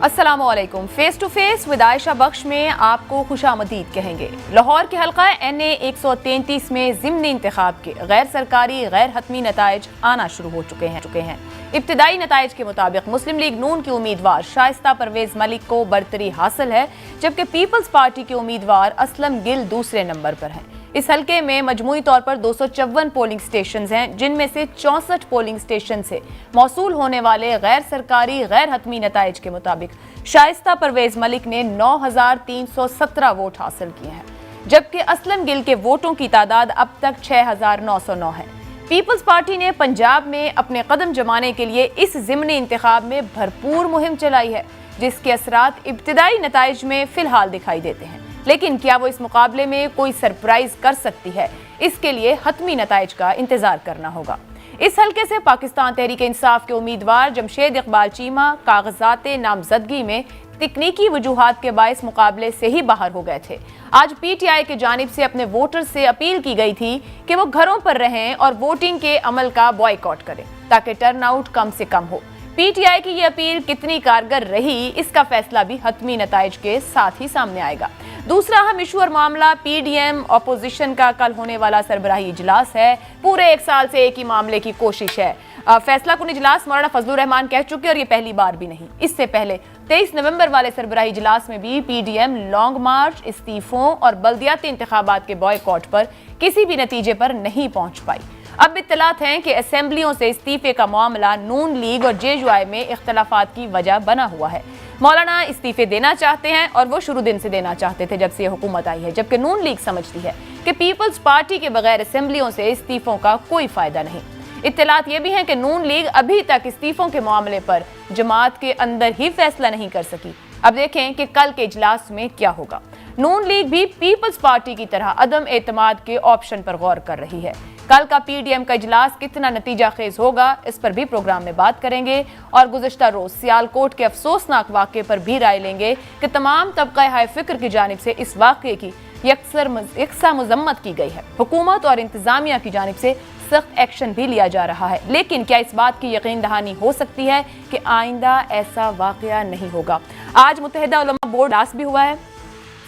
अस्सलामुअलैकुम। Face to face with Ayesha Bakhsh में आपको खुशामदीद कहेंगे। लाहौर के हल्का NA 133 में ज़िमनी इंतखाब के गैर सरकारी गैर हतमी नताइज आना शुरू हो चुके हैं। इब्तिदाई नताइज के मुताबिक मुस्लिम लीग नून की उम्मीदवार शाइस्ता परवेज मलिक को बरतरी हासिल है, जबकि पीपल्स पार्टी के उम्मीदवार असलम गिल दूसरे नंबर पर हैं। इस हल्के में मजमूई तौर पर 254 पोलिंग स्टेशन हैं, जिनमें से 64 पोलिंग स्टेशन से मौसूल होने वाले गैर सरकारी गैर हतमी नताइज के मुताबिक शाइस्ता परवेज मलिक ने 9,317 वोट हासिल किए हैं, जबकि असलम गिल के वोटों की तादाद अब तक 6,909 है। पीपल्स पार्टी ने पंजाब में अपने कदम जमाने के लिए इस ज़िमनी इंतखाब में भरपूर मुहिम चलाई है, जिसके असरात इब्तिदाई नताइज में फिलहाल दिखाई देते हैं। लेकिन क्या वो इस मुकाबले में कोई सरप्राइज कर सकती है? इसके लिए हतमी नताइज का इंतजार करना होगा। इस हल्के से पाकिस्तान तहरीक इंसाफ के उम्मीदवार जमशेद इकबाल चीमा कागजात नामजदगी में तकनीकी वजूहात के बायस मुकाबले से ही बाहर हो गए थे। आज PTI की जानिब से अपने वोटर्स से अपील की गई थी कि वो घरों पर रहें और वोटिंग के अमल का बॉयकॉट करें, ताकि टर्नआउट कम से कम हो। PTI की ये अपील कितनी कारगर रही, इसका फैसला भी हतमी नताइज के साथ ही सामने आएगा। दूसरा अहम इशू और मामला PDM अपोजिशन का कल होने वाला सरबराही इजलास है। पूरे एक साल से एक ही मामले की कोशिश है। फैसला कुन इजलास मौलाना फजलुर रहमान कह चुके और ये पहली बार भी नहीं। इससे पहले 23 नवंबर वाले सरबराही इजलास में भी PDM लॉन्ग मार्च, इस्तीफों और बल्दियाती इंतखाबात के बॉयकॉट पर किसी भी नतीजे पर नहीं पहुंच पाई। अब इत्तलात हैं कि असेंबलियों से इस्तीफे का मामला नून लीग और JUI में इख्तलाफात की वजह बना हुआ है। मौलाना इस्तीफे देना चाहते हैं और वो शुरू दिन से देना चाहते थे जब से हुकूमत आई है, जबकि नून लीग समझती है कि पीपल्स पार्टी के बगैर असेंबलियों से इस्तीफों का कोई फायदा नहीं। इत्तलात ये भी हैं कि नून लीग अभी तक इस्तीफों के मामले पर जमात के अंदर ही फैसला नहीं कर सकी। अब देखें कि कल के इजलास में क्या होगा। नून लीग भी पीपल्स पार्टी की तरह अदम एतमाद के ऑप्शन पर गौर कर रही है। कल का PDM का इजलास कितना नतीजा खेज होगा, इस पर भी प्रोग्राम में बात करेंगे और गुज़िश्ता रोज सियालकोट के अफसोसनाक वाक़े पर भी राय लेंगे कि तमाम तबका हाय फिक्र की जानिब से इस वाक़े की यकसा मजम्मत की गई है। हुकूमत और इंतजामिया की जानिब से सख्त एक्शन भी लिया जा रहा है, लेकिन क्या इस बात की यकीन दहानी हो सकती है कि आइंदा ऐसा वाक़या नहीं होगा? आज मुत्तहिदा उलमा बोर्ड इजलास भी हुआ है।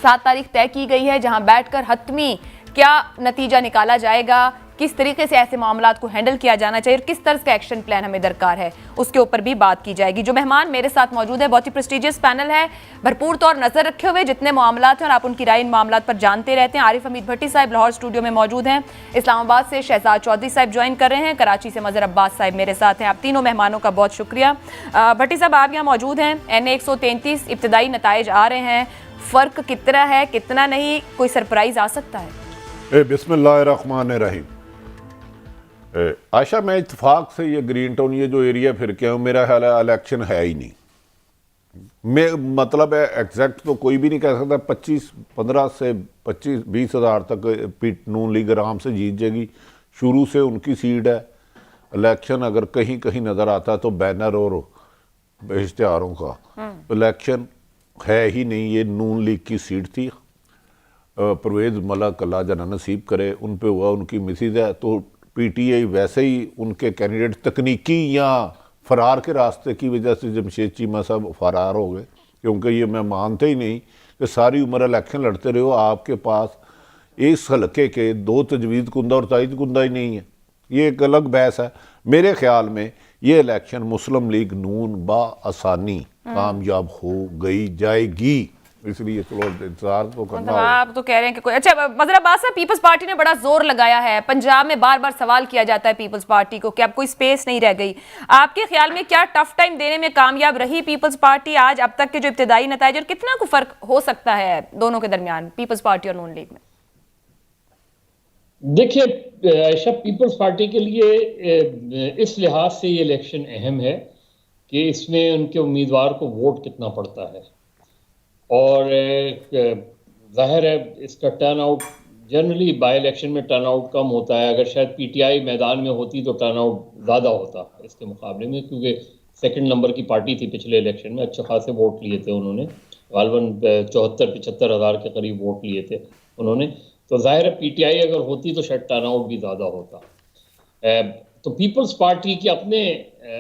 7 तारीख तय की गई है, जहां बैठकर हतमी क्या नतीजा निकाला जाएगा, किस तरीके से ऐसे मामलात को हैंडल किया जाना चाहिए और किस तरह का एक्शन प्लान हमें दरकार है, उसके ऊपर भी बात की जाएगी। जो मेहमान मेरे साथ मौजूद है, बहुत ही प्रेस्टीजियस पैनल है, भरपूर तौर नजर रखे हुए जितने मामलात हैं और आप उनकी राय इन मामलात पर जानते रहते हैं। आरिफ हमीद भट्टी साहब लाहौर स्टूडियो में मौजूद हैं, इस्लामाबाद से शहजाद चौधरी साहब ज्वाइन कर रहे हैं, कराची से मजहर अब्बास साहब मेरे साथ हैं। आप तीनों मेहमानों का बहुत शुक्रिया। भट्टी साहब, आप यहाँ मौजूद हैं। NA 133 इब्तिदाई नताइज आ रहे हैं, फ़र्क कितना है, कितना नहीं, कोई सरप्राइज आ सकता है? बिस्मिल्लाहिर्रहमानिर्रहीम। आशा, मैं इत्तेफाक से ये ग्रीन टाउन, ये जो एरिया फिर के हूँ, मेरा ख्याल है इलेक्शन है ही नहीं। मैं मतलब है एग्जैक्ट तो कोई भी नहीं कह सकता। 15 से 20 हज़ार तक नून लीग आराम से जीत जाएगी। शुरू से उनकी सीट है। इलेक्शन अगर कहीं कहीं नज़र आता है तो बैनर और इश्तिहारों का। इलेक्शन है ही नहीं, ये नून लीग की सीट थी। परवेज़ मलिक अल्लाह जना नसीब करे, उन पे हुआ, उनकी मिसिज है। तो PTI वैसे ही उनके कैंडिडेट तकनीकी या फरार के रास्ते की वजह से जमशेद चीमा साहब फरार हो गए, क्योंकि ये मैं मानते ही नहीं कि सारी उम्र इलेक्शन लड़ते रहे हो, आपके पास इस हल्के के 2 तजवीज़ कुंदा और ताइद कुंदा ही नहीं है। ये एक अलग बहस है। मेरे ख्याल में ये इलेक्शन मुस्लिम लीग नून बाआसानी कामयाब हो गई जाएगी, इसलिए चलो इंतजार तो करना होगा। आप तो कह रहे हैं कि कोई अच्छा मजहर अब्बास साहब, पीपल्स पार्टी ने बड़ा जोर लगाया है। पंजाब में बार बार सवाल किया जाता है पीपल्स पार्टी को कि अब कोई स्पेस नहीं रह गई। आपके ख्याल में क्या टफ टाइम देने में कामयाब रही पीपल्स पार्टी आज अब तक के जो इब्तिदाई नताइज, और कितना को फर्क हो सकता है दोनों के दरमियान, पीपल्स पार्टी और नून लीग में? देखिए आयशा, पीपल्स पार्टी के लिए इस लिहाज से ये इलेक्शन अहम है कि इसमें उनके उम्मीदवार को वोट कितना पड़ता है, और जाहिर है इसका turn out generally by election में टर्न आउट कम होता है। अगर शायद PTI मैदान में होती तो टर्न आउट ज़्यादा होता इसके मुकाबले में, क्योंकि सेकंड नंबर की पार्टी थी पिछले इलेक्शन में, अच्छे खासे वोट लिए थे उन्होंने, गालबन 74-75 हज़ार के करीब वोट लिए थे उन्होंने। तो जाहिर है PTI अगर होती तो शायद टर्न आउट भी ज़्यादा होता। तो पीपल्स पार्टी के अपने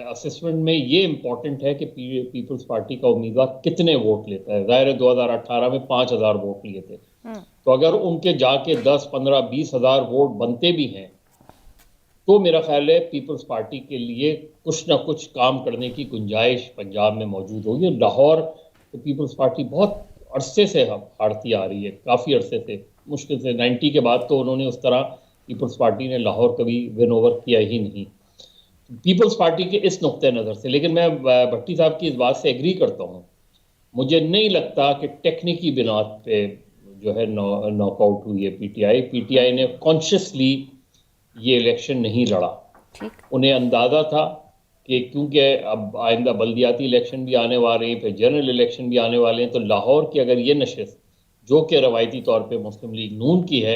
असेसमेंट में ये इम्पोर्टेंट है कि पीपल्स पार्टी का उम्मीदवार कितने वोट लेता है। ज़ाहिर है 2018 में 5,000 वोट लिए थे, तो अगर उनके जाके 10, 15, 20,000 वोट बनते भी हैं तो मेरा ख्याल है पीपल्स पार्टी के लिए कुछ ना कुछ काम करने की गुंजाइश पंजाब में मौजूद होगी। लाहौर तो पीपल्स पार्टी बहुत अरसे से हारती आ रही है, काफ़ी अरसे से, मुश्किल से 90 के बाद तो उन्होंने उस तरह पीपल्स पार्टी ने लाहौर कभी विन ओवर किया ही नहीं पीपल्स पार्टी के इस नुक्ते नज़र से। लेकिन मैं भट्टी साहब की इस बात से एग्री करता हूँ। मुझे नहीं लगता कि टेक्निकी बिनात पे जो है नॉकआउट हुई है पीटीआई ने कॉन्शियसली ये इलेक्शन नहीं लड़ा। उन्हें अंदाज़ा था कि क्योंकि अब आइंदा बल्दियाती इलेक्शन भी आने वाले हैं, फिर जनरल इलेक्शन भी आने वाले हैं, तो लाहौर की अगर ये नशिस्त जो कि रवायती तौर पे मुस्लिम लीग नून की है,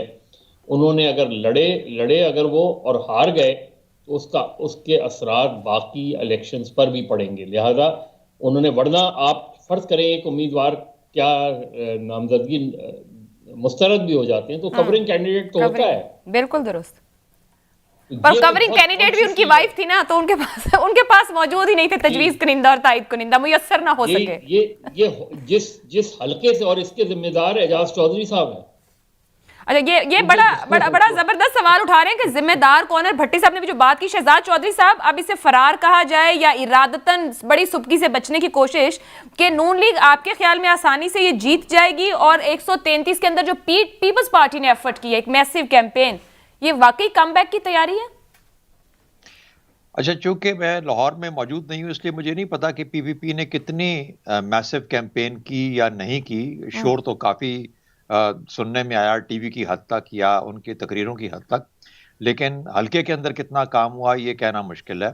उन्होंने अगर लड़े अगर वो और हार गए तो उसके असरात बाकी इलेक्शंस पर भी पड़ेंगे। लिहाजा उन्होंने, वरना आप फ़र्ज़ करें एक उम्मीदवार क्या नामजदगी मुस्तरद भी हो जाते हैं तो कवरिंग कैंडिडेट तो होता है। बिल्कुल दुरुस्त। पर कवरिंग कैंडिडेट भी उनकी वाइफ थी ना, तो उनके पास मौजूद ही नहीं थे तजवीज़ कुनिंदा और तायद कुनिंदा, मुयस्सर ना हो सके। ये जिस हल्के से, और इसके जिम्मेदार एजाज चौधरी साहब हैं। अच्छा, ये बड़ा जबरदस्त सवाल उठा रहे हैं कि जिम्मेदार कौन है। भट्टी साहब ने भी जो बात की, शहजाद चौधरी साहब, अब इसे फरार कहा जाए या इरादतन बड़ी सुबकी से बचने की कोशिश कि नून लीग आपके ख्याल में आसानी से ये जीत जाएगी और 133 के अंदर जो पीपल्स पार्टी ने एफर्ट की है, एक मैसिव कैंपेन, ये वाकई कमबैक की तैयारी है? अच्छा, चूंकि मैं लाहौर में मौजूद नहीं हूँ इसलिए मुझे नहीं पता कि पीपीपी ने कितनी मैसिव कैंपेन की या नहीं की। शोर तो काफ़ी सुनने में आया टीवी की हद तक या उनकी तकरीरों की हद तक, लेकिन हल्के के अंदर कितना काम हुआ ये कहना मुश्किल है।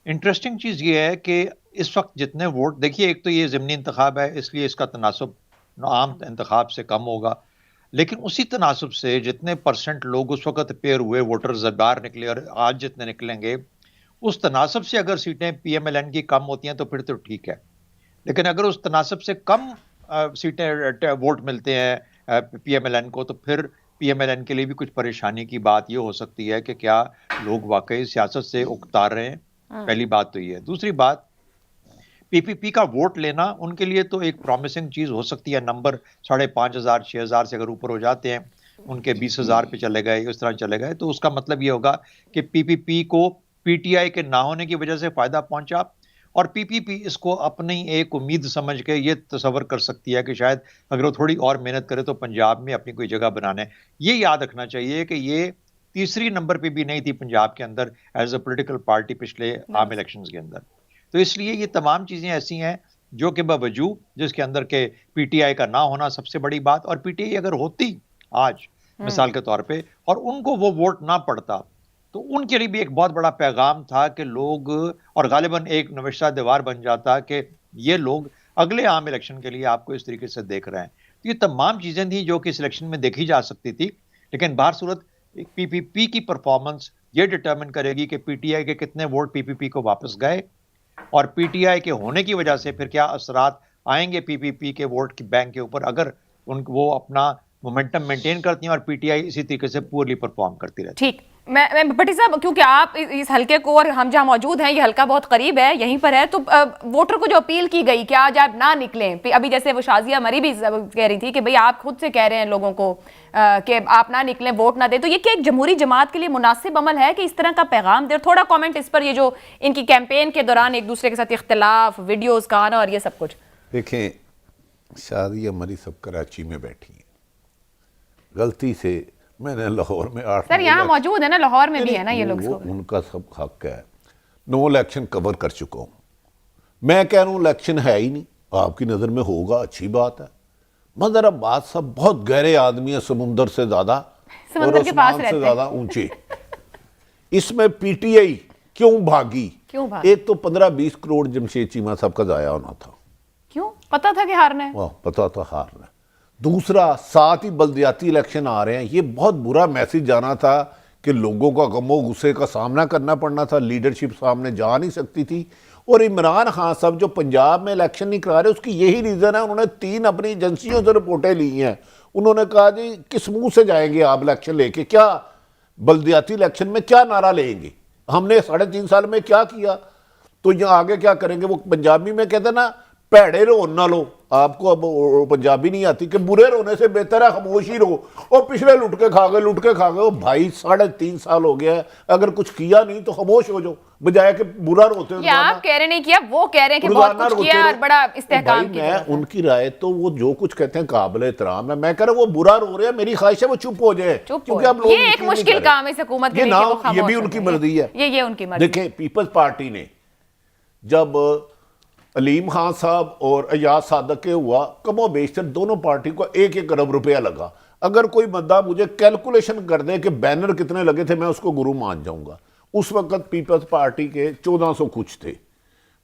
इंटरेस्टिंग चीज़ ये है कि इस वक्त जितने वोट, देखिए एक तो ये ज़िमनी इंतखाब है इसलिए इसका तनासब आम इंतखाब से कम होगा, लेकिन उसी तनासब से जितने परसेंट लोग उस वक्त पेयर हुए वोटर्स बाहर निकले और आज जितने निकलेंगे, उस तनासब से अगर सीटें पीएमएलएन की कम होती हैं तो फिर तो ठीक है, लेकिन अगर उस तनासब से कम सीटें वोट मिलते हैं पीएमएलएन को, तो फिर पीएमएलएन के लिए भी कुछ परेशानी की बात ये हो सकती है कि क्या लोग वाकई सियासत से उकता रहे हैं। पहली बात तो ये है। दूसरी बात, पीपीपी का वोट लेना उनके लिए तो एक प्रॉमिसिंग चीज़ हो सकती है। नंबर 5,500 6,000 से अगर ऊपर हो जाते हैं, उनके 20,000 पे चले गए, इस तरह चले गए, तो उसका मतलब ये होगा कि पीपीपी को पीटीआई के ना होने की वजह से फ़ायदा पहुंचा, और पीपीपी इसको अपनी एक उम्मीद समझ के ये तसव्वुर कर सकती है कि शायद अगर वो थोड़ी और मेहनत करे तो पंजाब में अपनी कोई जगह बनाना है। ये याद रखना चाहिए कि ये तीसरी नंबर पे भी नहीं थी पंजाब के अंदर एज अ पॉलिटिकल पार्टी पिछले आम इलेक्शंस के अंदर। तो इसलिए ये तमाम चीज़ें ऐसी हैं जो कि बावजूद जिसके अंदर के पीटीआई का ना होना सबसे बड़ी बात, और पीटीआई अगर होती आज मिसाल के तौर पे और उनको वो वोट ना पड़ता तो उनके लिए भी एक बहुत बड़ा पैगाम था कि लोग, और गालिबन एक नविश्ता दीवार बन जाता कि ये लोग अगले आम इलेक्शन के लिए आपको इस तरीके से देख रहे हैं। तो ये तमाम चीज़ें थी जो कि इस इलेक्शन में देखी जा सकती थी, लेकिन बाहर सूरत पीपीपी की परफॉर्मेंस ये डिटर्मिन करेगी कि पीटीआई के कितने वोट पीपीपी को वापस गए, और पीटीआई के होने की वजह से फिर क्या असरात आएंगे पीपीपी के वोट की बैंक के ऊपर अगर वो अपना मोमेंटम मेंटेन करती हैं और पीटीआई इसी तरीके से पूरली परफॉर्म करती रहती है। ठीक, मैं भट्टी साहब, क्योंकि आप इस हल्के को और हम जहां मौजूद हैं, ये हल्का बहुत करीब है, यहीं पर है, तो वोटर को जो अपील की गई कि आज आप ना निकलें, अभी जैसे वो शाजिया मरी भी कह रही थी कि भाई आप खुद से कह रहे हैं लोगों को कि आप ना निकलें, वोट ना दें, तो ये क्या एक जमहूरी जमात के लिए मुनासिब अमल है कि इस तरह का पैगाम दे? थोड़ा कॉमेंट इस पर, ये जो इनकी कैंपेन के दौरान एक दूसरे के साथ इख्तिलाफ, वीडियोज़ का आना और ये सब कुछ। देखें, शाजिया मरी सब कराची में बैठी हैं, गलती से मैंने लाहौर में 8 सर यहाँ मौजूद है ना, लाहौर में भी है ना ये लोग, उनका सब हक है। 9 इलेक्शन कवर कर चुका हूँ, मैं कह रहा हूँ इलेक्शन है ही नहीं, आपकी नज़र में होगा, अच्छी बात है, मगर अब बात सब बहुत गहरे आदमी है, समुंदर से ज़्यादा और आसमान से ज़्यादा ऊंचे। इसमें पीटीआई क्यों भागी? एक तो 15-20 करोड़ जमशेद चीमा साहब का ज़ाया होना था। क्यों? पता था कि हारना है, पता था हारना है। दूसरा, साथ ही बल्दियाती इलेक्शन आ रहे हैं, ये बहुत बुरा मैसेज जाना था कि लोगों का गमो गुस्से का सामना करना पड़ना था, लीडरशिप सामने जा नहीं सकती थी। और इमरान खान साहब जो पंजाब में इलेक्शन नहीं करा रहे, उसकी यही रीज़न है, उन्होंने 3 अपनी एजेंसियों से रिपोर्टें ली हैं। उन्होंने कहा जी किस मुंह से जाएंगे आप इलेक्शन लेके, क्या बल्दियाती इलेक्शन में क्या नारा लेंगे? हमने 3.5 साल में क्या किया, तो यहाँ आगे क्या करेंगे। वो पंजाबी में कहते ना, भैड़े रोन ना लो, आपको अब पंजाबी नहीं आती, कि बुरे रोने से बेहतर है खामोश ही रहो, और पिछले लुट के खा गए। ओ भाई 3.5 साल हो गया है, अगर कुछ किया नहीं तो खामोश हो जाओ, बजाय कि बुरा रोते हो। आप कह रहे नहीं किया, वो कह रहे हैं कि बहुत कुछ किया और बड़ा इस्तेहकाम किया। मैं उनकी राय तो वो जो कुछ कहते हैं काबिल एहतराम है, मैं कह रहा हूं वो बुरा रो रहे हैं, मेरी ख्वाहिश है वो चुप हो जाए, क्योंकि अब लोग ये एक मुश्किल काम है इस हुकूमत के लिए, ये भी उनकी मर्जी है, ये उनकी मर्जी। देखें पीपल्स पार्टी ने जब अलीम खान साहब और अयाज सादक के हुआ, कमो बेशतर दोनों पार्टी को 1-1 अरब रुपया लगा। अगर कोई बंदा मुझे कैलकुलेशन कर दे कि बैनर कितने लगे थे, मैं उसको गुरु मान जाऊंगा। उस वक्त पीपल्स पार्टी के 1400 कुछ थे,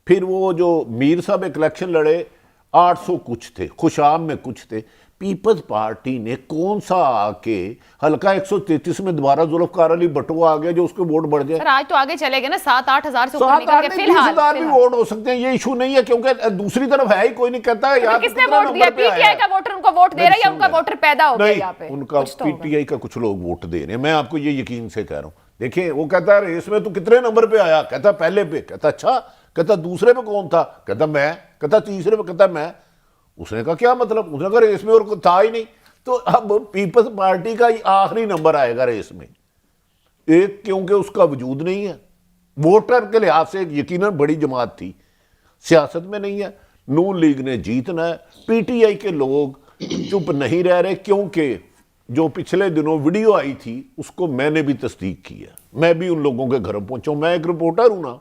फिर वो जो मीर साहब एक इलेक्शन लड़े 800 कुछ थे, खुशाम में कुछ थे। पीपल्स पार्टी ने कौन सा आके हल्का 133 में दोबारा जुल्फकार अली भट्टो आ गया जो उसके वोट बढ़ जाए। आज तो आगे चले गए ना, 7-8 हजार से ऊपर निकल गए। 20,000 भी वोट हो सकते हैं, ये इशू नहीं है, क्योंकि दूसरी तरफ है ही कोई नहीं कहता है। किसने वोट दिया? पीटीआई का वोटर उनको वोट दे रहा है या उनका वोटर पैदा हो गया यहाँ पे? उनका पीटीआई का कुछ लोग वोट दे रहे हैं, मैं आपको ये यकीन से कह रहा हूँ। देखिए वो कहता है रेस में तू कितने नंबर पे आया, कहता पहले पे, कहता अच्छा, कहता दूसरे पे कौन था, कहता मैं, कहता तीसरे पे, कहता मैं। उसने कहा क्या मतलब, उसने कहा रेस में और था ही नहीं। तो अब पीपल्स पार्टी का आखिरी नंबर आएगा रेस में, एक क्योंकि उसका वजूद नहीं है, वोटर के लिहाज से यकीनन बड़ी जमात थी, सियासत में नहीं है। नून लीग ने जीतना है, पीटीआई के लोग चुप नहीं रह रहे, क्योंकि जो पिछले दिनों वीडियो आई थी उसको मैंने भी तस्दीक किया, मैं भी उन लोगों के घर पहुंचा, मैं एक रिपोर्टर हूं ना,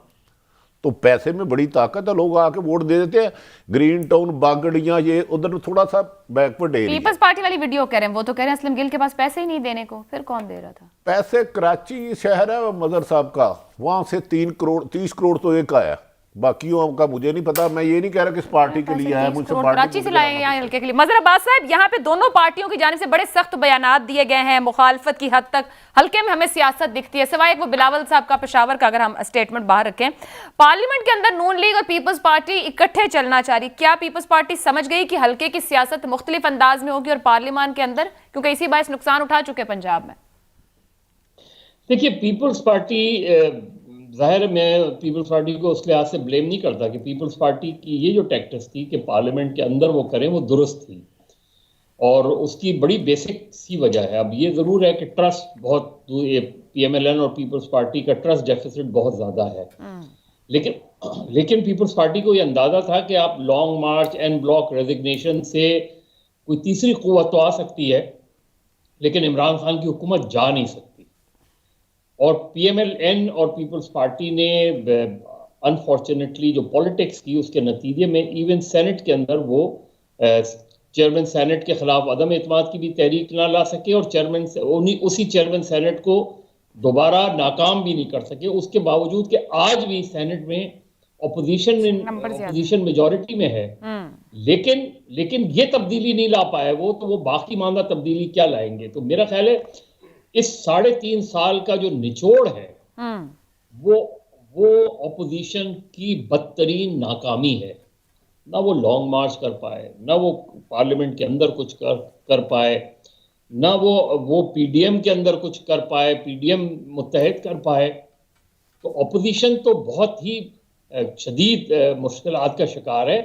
तो पैसे में बड़ी ताकत है, लोग आके वोट दे देते हैं। ग्रीन टाउन, बागड़ियां, ये उधर थोड़ा सा बैकवर्ड एरिया। पीपल्स पार्टी वाली वीडियो कह रहे हैं, वो तो कह रहे हैं असलम गिल के पास पैसे ही नहीं देने को, फिर कौन दे रहा था पैसे? कराची शहर है मदर साहब का, वहां से 30 करोड़ तो एक आया, बाकियों का मुझे नहीं पता। मैं ये नहीं कह रहा किस पार्टी के लिए आया, मुझसे कराची से लाए हैं हल्के के लिए। मजहर अब्बास साहब, यहाँ पे दोनों पार्टियों की जानिब से बड़े सख्त बयानात दिए गए हैं, मुखालफत की हद तक हल्के में हमें सियासत दिखती है, सिवाय वो बिलावल साहब का पेशावर का अगर हम स्टेटमेंट बाहर रखें। पार्लियामेंट के अंदर नून लीग और पीपल्स पार्टी इकट्ठे चलना चाह रही, क्या पीपल्स पार्टी समझ गई कि हल्के की सियासत मुख्तलिफ अंदाज में होगी और पार्लियामान के अंदर, क्योंकि इसी बात नुकसान उठा चुके पंजाब में? देखिए पीपल्स पार्टी, जाहिर मैं पीपल्स पार्टी को उस लिहाज से ब्लेम नहीं करता कि पीपल्स पार्टी की ये जो टैक्टिक्स थी कि पार्लियामेंट के अंदर वो करें, वो दुरुस्त थी, और उसकी बड़ी बेसिक सी वजह है। अब ये ज़रूर है कि ट्रस्ट बहुत, पीएमएलएन और पीपल्स पार्टी का ट्रस्ट डेफिसिट बहुत ज़्यादा है, लेकिन पीपल्स पार्टी को ये अंदाज़ा था कि आप लॉन्ग मार्च, एन ब्लॉक रेजिग्नेशन से कोई तीसरी क़ुव्वत तो आ सकती है, लेकिन इमरान खान की हुकूमत जा नहीं सकती। और पीएमएलएन और पीपल्स पार्टी ने अनफॉर्चुनेटली जो पॉलिटिक्स की, उसके नतीजे में इवन सेनेट के अंदर वो चेयरमैन सेनेट के खिलाफ अदम एतमाद की भी तहरीक ना ला सके, और उसी चेयरमैन सेनेट को दोबारा नाकाम भी नहीं कर सके। उसके बावजूद कि आज भी सेनेट में अपोजिशन मेजॉरिटी में है, लेकिन ये तब्दीली नहीं ला पाए वो, तो वो बाकी मामला तब्दीली क्या लाएंगे? तो मेरा ख्याल है इस 3.5 साल का जो निचोड़ है वो अपोजिशन की बदतरीन नाकामी है। ना वो लॉन्ग मार्च कर पाए, ना वो पार्लियामेंट के अंदर कुछ कर पाए, ना वो पीडीएम के अंदर कुछ कर पाए, पीडीएम मुत्तहद कर पाए। तो अपोजिशन तो बहुत ही शदीद मुश्किलात का शिकार है,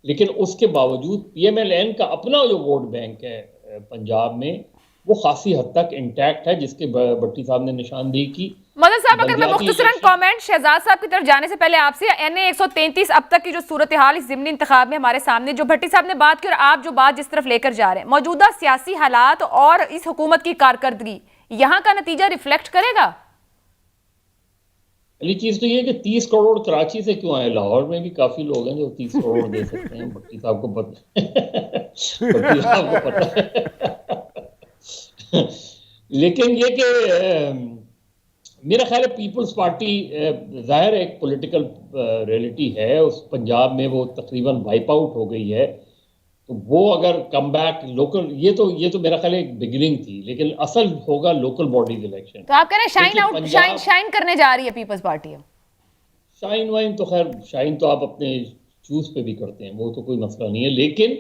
लेकिन उसके बावजूद पीएमएलएन का अपना जो वोट बैंक है पंजाब में, वो खासी हद तक इंटैक्ट है, जिसके भट्टी साहब ने निशानदेही की। मदन साहब, अगर मैं मुख्तसरन कमेंट शहजाद साहब की तरफ जाने से पहले आपसे, NA 133 अब तक की जो सूरत हाल इस ज़िमनी इंतखाब में हमारे सामने, जो भट्टी साहब ने बात की और आप जो बात जिस तरफ लेकर जा रहे हैं, मौजूदा सियासी हालात और इस हुकूमत की कारकर्दगी, यहाँ का नतीजा रिफ्लेक्ट करेगा? पहली चीज तो ये कि 30 करोड़ कराची से क्यों आए? लाहौर में भी काफी लोग हैं जो 30 करोड़ दे सकते हैं, भट्टी साहब को पता है। लेकिन ये कि मेरा ख्याल है पीपल्स पार्टी जाहिर एक पॉलिटिकल रियलिटी है, उस पंजाब में वो तकरीबन वाइप आउट हो गई है, तो वो अगर कम बैक लोकल, ये तो मेरा ख्याल एक बिगिनिंग थी, लेकिन असल होगा लोकल बॉडीज इलेक्शन। तो आप कह रहे हैं शाइन करने जा रही है पीपल्स पार्टी? शाइन वाइन तो खैर, शाइन तो आप अपने चूज पे भी करते हैं, वो तो कोई मसला नहीं है, लेकिन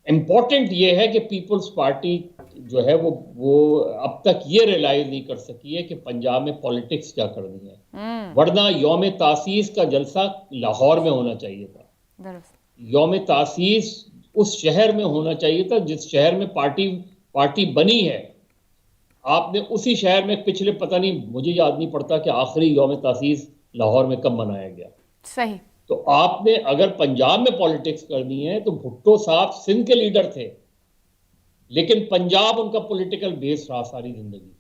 इम्पोर्टेंट ये है कि पीपल्स पार्टी जो है वो अब तक ये रियलाइज नहीं कर सकी है कि पंजाब में पॉलिटिक्स क्या करनी है, वरना यौम तासीस का जलसा लाहौर में होना चाहिए था। यौम तासीस उस शहर में होना चाहिए था जिस शहर में पार्टी बनी है। आपने उसी शहर में पिछले, पता नहीं, मुझे याद नहीं पड़ता कि आखिरी यौम तासीस लाहौर में कब मनाया गया। सही। तो आपने अगर पंजाब में पॉलिटिक्स करनी है तो भुट्टो साहब सिंध के लीडर थे, लेकिन पंजाब उनका पॉलिटिकल बेस रहा सारी जिंदगी,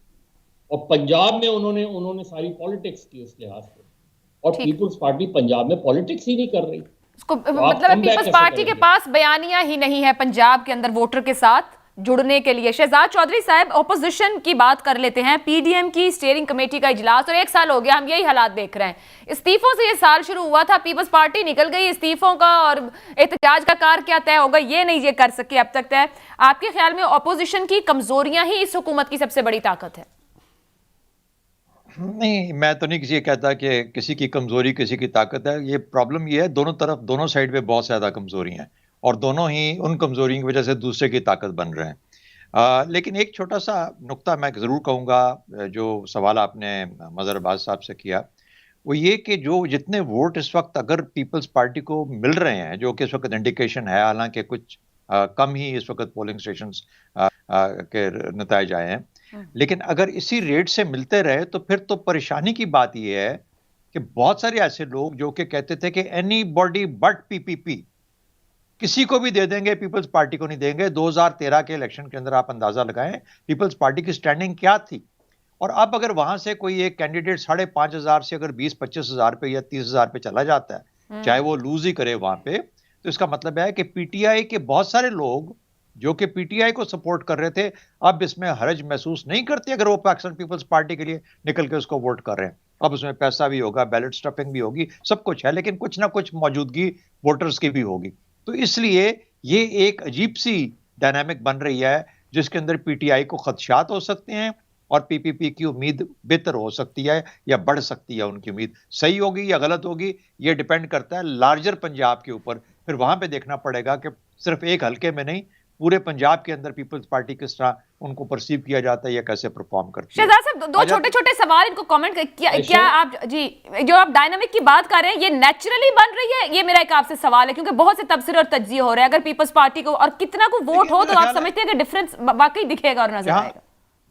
और पंजाब में उन्होंने सारी पॉलिटिक्स की उस लिहाज से, और पीपल्स पार्टी पंजाब में पॉलिटिक्स ही नहीं कर रही। उसको मतलब पीपल्स पार्टी के पास बयानियां ही नहीं है पंजाब के अंदर वोटर के साथ जुड़ने के लिए। शहजाद चौधरी साहब, ऑपोजिशन की बात कर लेते हैं। पीडीएम की स्टीयरिंग कमेटी का इजलास, और 1 साल हो गया हम यही हालात देख रहे हैं। इस्तीफों से ये साल शुरू हुआ था, पीपल्स पार्टी निकल गई इस्तीफों का, और एहतजाज का कार क्या तय होगा ये नहीं ये कर सके अब तक तय। आपके ख्याल में ऑपोजिशन की कमजोरियां ही इस हुकूमत की सबसे बड़ी ताकत है? नहीं, मैं तो नहीं किसी कहता कि किसी की कमजोरी किसी की ताकत है। ये प्रॉब्लम ये है, दोनों तरफ, दोनों साइड पे बहुत ज्यादा कमजोरी हैं, और दोनों ही उन कमजोरियों की वजह से दूसरे की ताकत बन रहे हैं। लेकिन एक छोटा सा नुक्ता मैं जरूर कहूंगा, जो सवाल आपने मजहर अब्बास साहब से किया, वो ये कि जो जितने वोट इस वक्त अगर पीपल्स पार्टी को मिल रहे हैं, जो कि इस वक्त इंडिकेशन है, हालांकि कुछ कम ही इस वक्त पोलिंग स्टेशंस के नतीजे आए हैं, लेकिन अगर इसी रेट से मिलते रहे तो फिर तो परेशानी की बात यह है कि बहुत सारे ऐसे लोग जो कि कहते थे कि एनी बॉडी बट पीपीपी, किसी को भी दे देंगे, पीपल्स पार्टी को नहीं देंगे। 2013 के इलेक्शन के अंदर आप अंदाजा लगाएं पीपल्स पार्टी की स्टैंडिंग क्या थी, और अब अगर वहां से कोई एक कैंडिडेट 5,500 से अगर 20-25 हजार पे या 30 हजार पे चला जाता है, चाहे वो लूज ही करे वहां पे, तो इसका मतलब है कि पीटीआई के बहुत सारे लोग जो कि पीटीआई को सपोर्ट कर रहे थे, अब इसमें हरज महसूस नहीं करते अगर वो पाकिस्तान पीपल्स पार्टी के लिए निकल के उसको वोट कर रहे हैं। अब उसमें पैसा भी होगा, बैलेट स्टफिंग भी होगी, सब कुछ है, लेकिन कुछ ना कुछ मौजूदगी वोटर्स की भी होगी। तो इसलिए ये एक अजीब सी डायनामिक बन रही है जिसके अंदर पीटीआई को खदशात हो सकते हैं और पीपीपी की उम्मीद बेहतर हो सकती है या बढ़ सकती है। उनकी उम्मीद सही होगी या गलत होगी ये डिपेंड करता है लार्जर पंजाब के ऊपर। फिर वहां पे देखना पड़ेगा कि सिर्फ एक हल्के में नहीं, पूरे पंजाब के अंदर पीपल्स पार्टी किस तरह उनको परसीव किया जाता है या कैसे परफॉर्म करती है। शहजाद साहब, दो छोटे छोटे सवाल इनको कमेंट क्या आप जी जो आप डायनामिक की बात कर रहे हैं ये नेचुरली बन रही है? ये मेरा एक आपसे सवाल है, क्योंकि बहुत से तबसरे और तज्जिए हो रहे हैं। अगर पीपल्स पार्टी को और कितना को वोट हो तो आप समझते हैं कि डिफरेंस वाकई दिखेगा और नजर आएगा?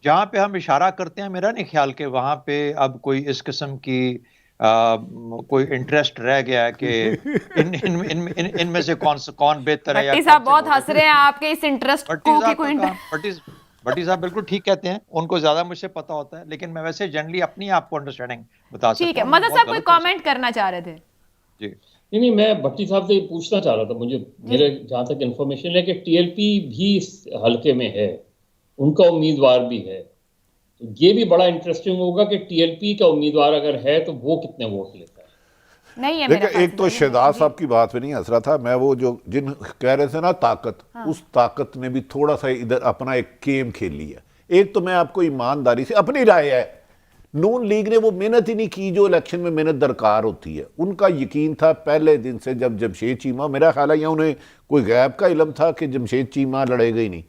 जहां पे हम इशारा करते हैं, मेरा नहीं ख्याल कि वहां पे अब कोई इस किस्म की कोई इंटरेस्ट रह गया है कि इनमें से कौन बेहतर है। भट्टी साहब बहुत हंस रहे हैं आपके इस इंटरेस्ट को कि कोई भट्टी साहब बिल्कुल ठीक कहते हैं, उनको ज्यादा मुझसे पता होता है, लेकिन मैं वैसे जनरली अपनी आपको अंडरस्टैंडिंग बता सकता हूं। ठीक है, मदद साहब कोई कमेंट करना चाह रहे थे? जी नहीं, मैं भट्टी साहब से ये पूछना चाह रहा था, मेरे जहां तक इन्फॉर्मेशन है कि टीएलपी भी इस हल्के में है, उनका उम्मीदवार भी है, तो ये भी बड़ा इंटरेस्टिंग होगा कि टीएलपी का उम्मीदवार अगर है तो वो कितने वोट लेता है। नहीं है देखिए, एक तो शहजाद साहब की बात पे नहीं हंस रहा था मैं, वो जो जिन कह रहे थे ना ताकत, उस ताकत ने भी थोड़ा सा इधर अपना एक गेम खेल लिया। एक तो मैं आपको ईमानदारी से अपनी राय है, नून लीग ने वो मेहनत ही नहीं की जो इलेक्शन में मेहनत दरकार होती है। उनका यकीन था पहले दिन से, जब जमशेद चीमा, मेरा ख्याल है या उन्हें कोई गैब का इल्म था कि जमशेद चीमा लड़ेगा ही नहीं,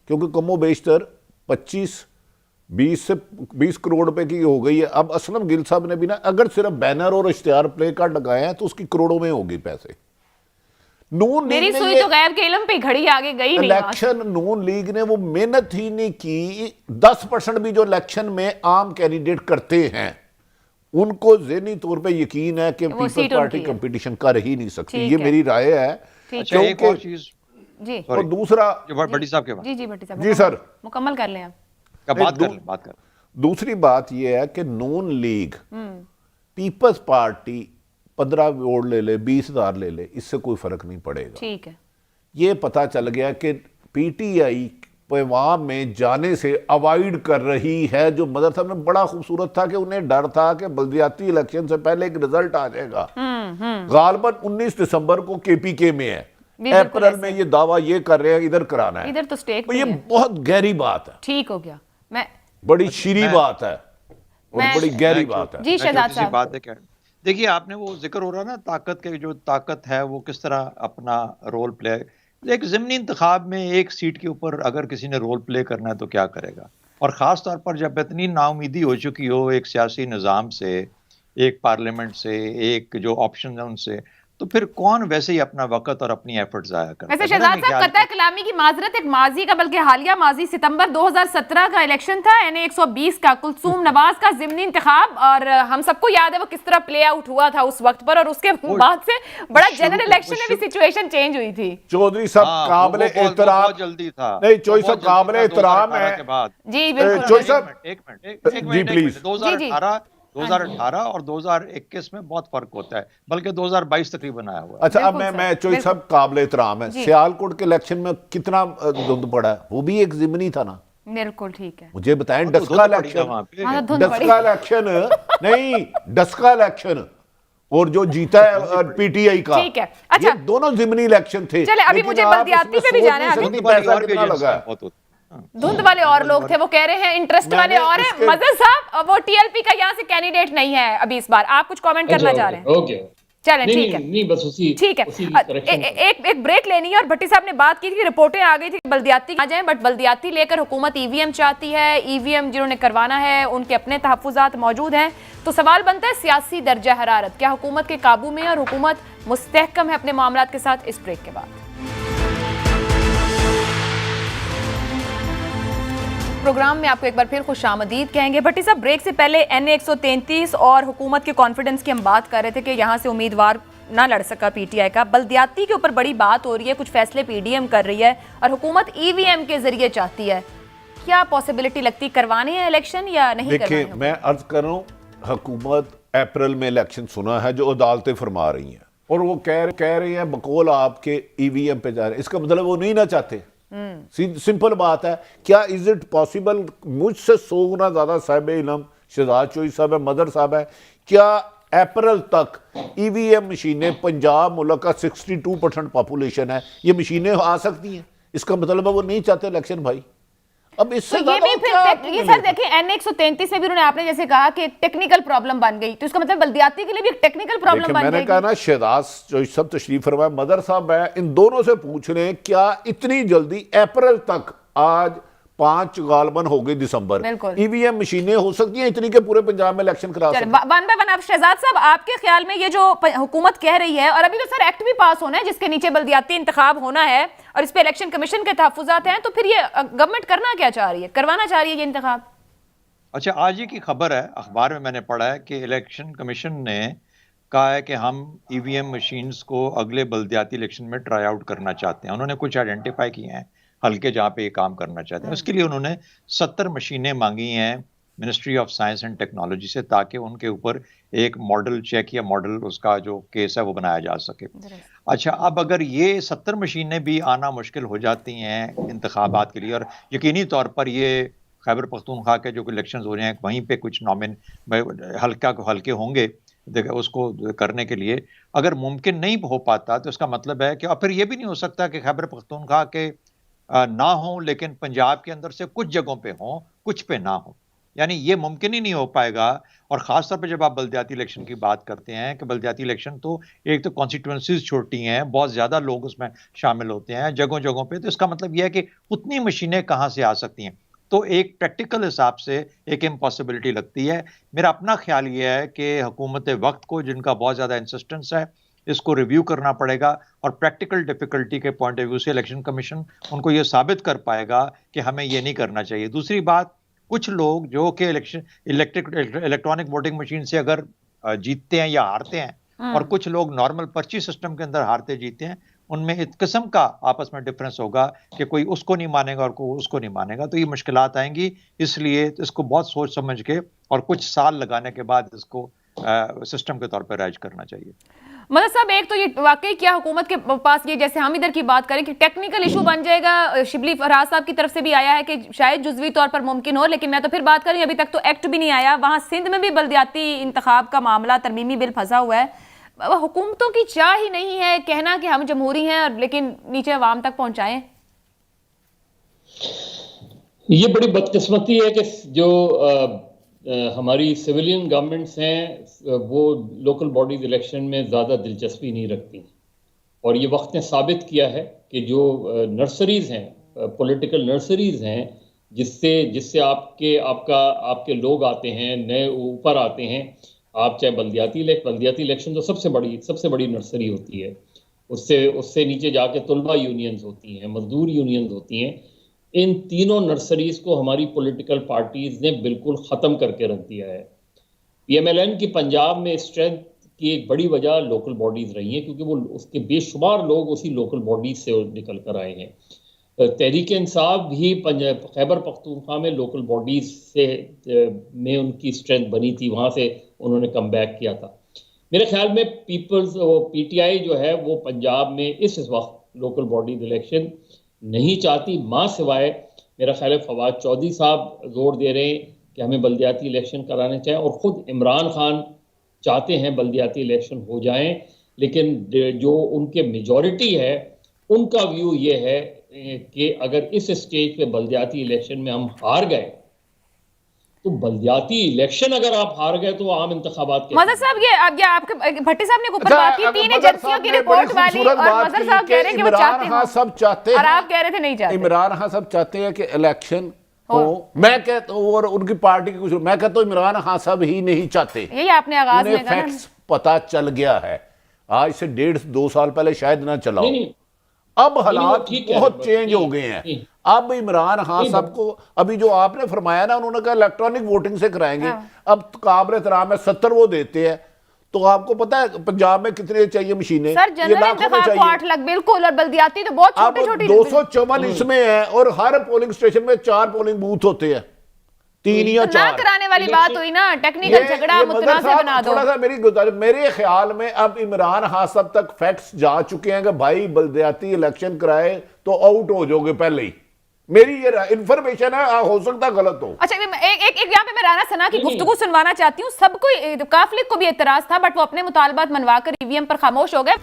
क्योंकि कमो बेशतर 20 करोड़ रुपए की हो गई है। अब असलम गिल साहब ने भी ना, अगर सिर्फ बैनर और इश्तिहार प्ले कार्ड लगाए हैं तो उसकी करोड़ों में होगी पैसे। नून मेरी सुई तो गैब के इल्म पे घड़ी आगे गई नहीं। इलेक्शन नून लीग ने वो मेहनत ही नहीं की। 10% भी जो इलेक्शन में आम कैंडिडेट करते हैं उनको ज़हनी तौर पे यकीन है कि पीपल्स पार्टी कंपटीशन कर ही नहीं सकती। ये मेरी राय है। एक और चीज जी, और दूसरा भट्टी साहब के बाद जी भट्टी साहब जी सर मुकम्मल कर लें आप। बात कर। दूसरी बात यह है कि नून लीग पीपल्स पार्टी 15 वोट ले ले, 20,000 ले ले, इससे कोई फर्क नहीं पड़ेगा। ठीक है, ये पता चल गया कि पीटीआई वहां में जाने से अवॉइड कर रही है। जो मदर साहब ने बड़ा खूबसूरत था कि उन्हें डर था कि बल्दियाती इलेक्शन से पहले एक रिजल्ट आ जाएगा। गालबन 19 दिसंबर को केपीके में है, अप्रैल में ये दावा ये कर रहे हैं इधर कराना है। इधर तो स्टेक ये बहुत गहरी बात है। ठीक हो गया, मैं बड़ी शीरी बात है और बड़ी गहरी बात है। जी शहजाद साहब, बात है क्या, देखिए आपने वो जिक्र हो रहा ना ताकत के, जो ताकत है वो किस तरह अपना रोल प्ले एक ज़िमनी इंतखाब में एक सीट के ऊपर अगर किसी ने रोल प्ले करना है तो क्या करेगा? और ख़ास तौर पर जब इतनी नाउमीदी हो चुकी हो एक सियासी निज़ाम से, एक पार्लियामेंट से, एक जो ऑप्शन है उनसे, तो फिर कौन वैसे ही अपना वक़्त और अपनी एफर्ट ज़ाया करता है? वैसे शहजाद साहब, कतई कलामी की माजरत, एक माजी का बल्कि हालिया माजी सितंबर 2017 का इलेक्शन था, NA 120 का, कुलसूम नवाज का ज़िमनी इंतखाब, और हम सबको याद है वो किस तरह प्ले आउट हुआ था उस वक्त पर, और उसके बाद से बड़ा जनरल इलेक्शन में भी सिचुएशन चेंज हुई थी। चौधरी साहब काबिल एहतराम, जल्दी था नहीं चौधरी साहब काबिल एहतराम है जी बिल्कुल। चौधरी साहब एक मिनट जी प्लीज। 2018 और 2021 में बहुत फर्क होता है, बल्कि 2022 तकरीबन आया हुआ है। अच्छा, अब मैं चौधरी साहब काबिल एहतराम है, सियालकोट के इलेक्शन में कितना धुंध पड़ा है, वो भी एक ज़िमनी था ना? बिल्कुल ठीक है, मुझे बताएं। डस्का इलेक्शन, डस्का इलेक्शन नहीं, डस्का इलेक्शन और जो जीता है पीटीआई का, ठीक है। अच्छा, ये दोनों ज़िमनी इलेक्शन थे। चले अभी मुझे बल्दियाती पे भी जाना है। पैसा कितना लगा है? धुंध वाले और लोग थे, वो कह रहे हैं इंटरेस्ट वाले और हैं। मजहर साहब, वो टीएलपी का यहाँ से कैंडिडेट नहीं है अभी इस बार, आप कुछ कमेंट करना चाह रहे हैं? ओके, चलें ठीक है, नहीं बस उसी ठीक है। एक ब्रेक लेनी है, और भट्टी साहब ने बात की थी कि रिपोर्टें आ गई थी बल्दियाती आ जाएं, बट बल्दियाती लेकर हुकूमत ईवीएम चाहती है, ईवीएम जिन्होंने करवाना है उनके अपने तहफ्फुज़ात मौजूद हैं। तो सवाल बनता है सियासी दर्जा हरारत क्या हुकूमत के काबू में है और हुकूमत मुस्तहकम है अपने मामलात के साथ? इस ब्रेक के बाद प्रोग्राम में आपको एक बार फिर खुशामदीद कहेंगे। भट्टी साहब, ब्रेक से पहले NA 133 और हुकूमत के कॉन्फिडेंस की हम बात कर रहे थे कि यहाँ से उम्मीदवार ना लड़ सका पीटीआई का। बल्दियाती के ऊपर बड़ी बात हो रही है, कुछ फैसले पीडीएम कर रही है और हुकूमत ईवीएम के जरिए चाहती है। क्या पॉसिबिलिटी लगती करवानी है इलेक्शन या नहीं? देखिए, मैं अर्ज कर रहा हूँ, हुकूमत अप्रैल में इलेक्शन सुना है जो अदालतें फरमा रही हैं, और वो कह रही हैं बकौल आपके ईवीएम पे जा रहे हैं। इसका मतलब वो नहीं ना चाहते। सिंपल बात है। क्या इज इट पॉसिबल, मुझसे 100 गुना ज्यादा साहिब इल्म शहजाद चौधरी साहब है, मदर साहब है, क्या अप्रैल तक ईवीएम मशीनें, पंजाब मुल्क का 62% पॉपुलेशन है, ये मशीनें आ सकती हैं? इसका मतलब है वो नहीं चाहते इलेक्शन भाई। अब इससे तो ये भी फिर ये सर देखिए, NA 133 में भी उन्होंने, आपने जैसे कहा कि टेक्निकल प्रॉब्लम बन गई, तो इसका मतलब बल्दियाती के लिए भी एक टेक्निकल प्रॉब्लम बन गई। मैंने कहा ना, शहजाद जो सब तशरीफ फरमाए, मदर साहब है, इन दोनों से पूछ रहे हैं क्या इतनी जल्दी अप्रैल तक, आज 5 गालबन हो गई दिसंबर, ईवीएम मशीनें हो सकती हैं इतनी के पूरे पंजाब में इलेक्शन करा सकते हैं? वन बाय वन आप शहजाद साहब, आपके ख्याल में ये जो हुकूमत कह रही है, और अभी तो सर एक्ट भी पास होना है जिसके नीचे बल्दियाती इंतखाब होना है और इस पे इलेक्शन कमीशन के तहफ्फुज़ात हैं, तो फिर ये गवर्नमेंट करना क्या चाह रही है, करवाना चाह रही है ये इंतखाब? अच्छा, आज ही की खबर है, अखबार में मैंने पढ़ा है कि इलेक्शन कमीशन ने कहा है कि हम ईवीएम मशीन्स को अगले बल्दियाती इलेक्शन में ट्राई आउट करना चाहते हैं। उन्होंने कुछ आइडेंटिफाई किए हैं हल्के जहाँ पे ये काम करना चाहते हैं। उसके लिए उन्होंने 70 मशीनें मांगी हैं ministry of science and technology से, ताकि उनके ऊपर एक मॉडल चेक या मॉडल उसका जो केस है वो बनाया जा सके। अच्छा, अब अगर ये 70 मशीनें भी आना मुश्किल हो जाती हैं इंतखाबात के लिए, और यकीनी तौर पर ये खैबर पख्तूनख्वा के जो इलेक्शंस हो रहे हैं वहीं पे कुछ हल्के होंगे उसको करने के लिए, अगर मुमकिन नहीं हो पाता तो इसका मतलब है कि, और फिर ये भी नहीं हो सकता कि खैबर पख्तूनख्वा के ना हो लेकिन पंजाब के अंदर से कुछ जगहों पे हों, कुछ पे ना हो, यानी ये मुमकिन ही नहीं हो पाएगा। और ख़ास तौर पे जब आप बल्दियाती इलेक्शन की बात करते हैं कि बल्दियाती इलेक्शन तो एक तो कॉन्स्टिट्यूंसीज छोटी हैं, बहुत ज़्यादा लोग उसमें शामिल होते हैं जगहों जगहों पे, तो इसका मतलब यह है कि उतनी मशीनें कहाँ से आ सकती हैं? तो एक प्रैक्टिकल हिसाब से एक इम्पॉसिबिलिटी लगती है। मेरा अपना ख्याल ये है कि हुकूमत वक्त को, जिनका बहुत ज़्यादा इंसिस्टेंस है, इसको रिव्यू करना पड़ेगा, और प्रैक्टिकल डिफिकल्टी के पॉइंट ऑफ व्यू से इलेक्शन कमीशन उनको ये साबित कर पाएगा कि हमें ये नहीं करना चाहिए। दूसरी बात, कुछ लोग जो कि इलेक्ट्रॉनिक वोटिंग मशीन से अगर जीतते हैं या हारते हैं, और कुछ लोग नॉर्मल पर्ची सिस्टम के अंदर हारते जीतते हैं, उनमें इस किस्म का आपस में डिफरेंस होगा कि कोई उसको नहीं मानेगा और कोई उसको नहीं मानेगा, तो ये मुश्किलात आएंगी। इसलिए इसको बहुत सोच समझ के और कुछ साल लगाने के बाद इसको सिस्टम के तौर पर राइज करना चाहिए। मतलब साहब, एक तो ये वाकई क्या हुकूमत के पास, ये जैसे हम इधर की बात करें कि टेक्निकल इशू बन जाएगा, शिबली फराज साहब की तरफ से भी आया है कि शायद जुज़वी तौर पर मुमकिन हो, लेकिन मैं तो फिर बात करूँ, अभी तक तो एक्ट भी नहीं आया। वहाँ सिंध में भी बल्दियाती इंतखाब का मामला, तरमीमी बिल फंसा हुआ है। हुकूमतों की चाह ही नहीं है कहना कि हम जमहूरी हैं, और लेकिन नीचे अवाम तक पहुंचाएं। ये बड़ी बदकिस्मती है कि जो हमारी सिविलियन गवर्नमेंट्स हैं वो लोकल बॉडीज इलेक्शन में ज़्यादा दिलचस्पी नहीं रखती, और ये वक्त ने साबित किया है कि जो नर्सरीज हैं, पॉलिटिकल नर्सरीज हैं, जिससे आपके लोग आते हैं, नए ऊपर आते हैं। आप चाहे बल्दियाती इलेक्शन तो सबसे बड़ी नर्सरी होती है। उससे नीचे जाके तुलबा यूनियंस होती हैं, मजदूर यूनियंस होती हैं। इन तीनों नर्सरीज को हमारी पॉलिटिकल पार्टीज ने बिल्कुल ख़त्म करके रख दिया है। पीएमएलएन की पंजाब में स्ट्रेंथ की एक बड़ी वजह लोकल बॉडीज़ रही हैं, क्योंकि वो उसके बेशुमार लोग उसी लोकल बॉडीज़ से निकल कर आए हैं। तहरीक इंसाफ भी खैबर पख्तूनख्वा में लोकल बॉडीज़ से में उनकी स्ट्रेंथ बनी थी, वहाँ से उन्होंने कम बैक किया था। मेरे ख्याल में पीटीआई जो है वो पंजाब में इस वक्त लोकल बॉडीज इलेक्शन नहीं चाहती, माँ सिवाय मेरा ख्याल है फवाद चौधरी साहब जोर दे रहे हैं कि हमें बल्दियाती इलेक्शन कराने चाहिए, और ख़ुद इमरान खान चाहते हैं बल्दियाती इलेक्शन हो जाएं। लेकिन जो उनके मेजॉरिटी है उनका व्यू ये है कि अगर इस स्टेज पे बल्दियाती इलेक्शन में हम हार गए, तो बल्दियाती इलेक्शन अगर आप हार गए तो आम इंतखाबात के मजहर साहब, ये आपके भट्टी साहब ने ऊपर बात की 3 एजेंसियों की रिपोर्ट वाली, और मजहर साहब कह रहे हैं कि वो चाहते हैं, सब चाहते हैं, और आप कह रहे थे नहीं चाहते। इमरान खान सब चाहते हैं कि इलेक्शन हो। मैं कहता हूं, और उनकी पार्टी की कुछ, मैं कहता हूं इमरान खान सब ही नहीं चाहते। यही आपने आगाज में कहा, फैक्ट्स पता चल गया है। आज से 1.5-2 साल पहले शायद ना चला हो। अब हालात बहुत चेंज हो गए हैं। अब इमरान खान सबको, अभी जो आपने फरमाया ना, उन्होंने कहा इलेक्ट्रॉनिक वोटिंग से कराएंगे। अब काबिल एहतराम है 70 वो देते हैं, तो आपको पता है पंजाब में कितने चाहिए मशीनें? सर जनरल इंतखाब को 8 लाख, बिल्कुल, और बल्दियाती तो बहुत छोटी छोटी 254 इसमें है, और हर पोलिंग स्टेशन में 4 पोलिंग बूथ होते हैं, 3 या 4 ना कराने वाली बात हुई ना, टेक्निकल झगड़ा मुतनाज़ बना दो। थोड़ा सा मेरे ख्याल में अब इमरान खान सब तक फैक्ट्स जा चुके हैं कि भाई बल्दियाती इलेक्शन कराए तो आउट हो जाओगे पहले ही। मेरी ये इंफॉर्मेशन है, हो सकता गलत हो। अच्छा, एक यहाँ पे मैं राना सना की गुफ्तगू सुनवाना चाहती हूँ। सबको, काफिले को भी एतराज था, बट वो अपने मुतालबात मनवाकर ईवीएम पर खामोश हो गए।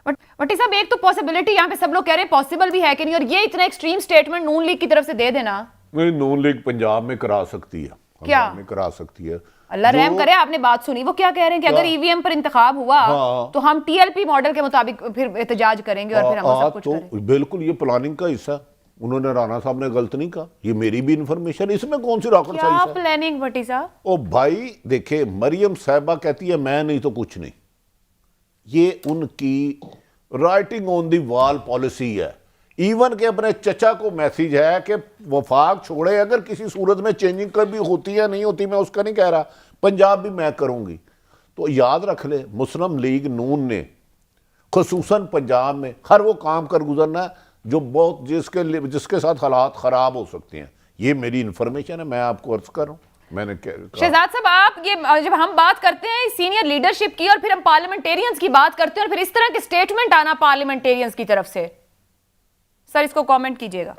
भट्टी साहब, एक तो पॉसिबिलिटी यहाँ पे सब लोग कह रहे हैं पॉसिबल भी है कि नहीं, और ये इतना एक्सट्रीम स्टेटमेंट नून लीग की तरफ से दे देना। नून लीग पंजाब में करा सकती है, क्या में करा सकती है। अल्लाह रहम करे, आपने बात सुनी, वो क्या कह रहे हैं कि अगर ईवीएम पर इंतखाब हुआ तो हम टीएलपी मॉडल के मुताबिक फिर एहतजाज करेंगे और फिर हम सब कुछ करेंगे। बिल्कुल, ये प्लानिंग का हिस्सा। उन्होंने, राणा साहब ने गलत नहीं कहा, ये मेरी भी इंफॉर्मेशन। इसमें कौन सी रॉकेट साइंस है? प्लानिंग भट्टी साहब, ओ भाई देखे, मरियम साहिबा कहती है मैं नहीं तो कुछ नहीं। ये उनकी writing on the wall policy है। इवन के अपने चचा को मैसेज है कि वफाक छोड़े, अगर किसी सूरत में चेंजिंग कभी होती है नहीं होती, मैं उसका नहीं कह रहा, पंजाब भी मैं करूंगी। तो याद रख ले, मुस्लिम लीग नून ने खुसूसन पंजाब में हर वो काम कर गुजरना है जो बहुत जिसके साथ हालात खराब हो सकते हैं। ये मेरी इंफॉर्मेशन है, मैं आपको अर्ज कर रहा हूँ। मैंने शहजाद साहब, आप ये जब हम बात करते हैं सीनियर लीडरशिप की और फिर हम पार्लियामेंटेरियंस की बात करते हैं और फिर इस तरह के स्टेटमेंट आना पार्लियामेंटेरियंस की तरफ से, सर इसको कमेंट कीजिएगा।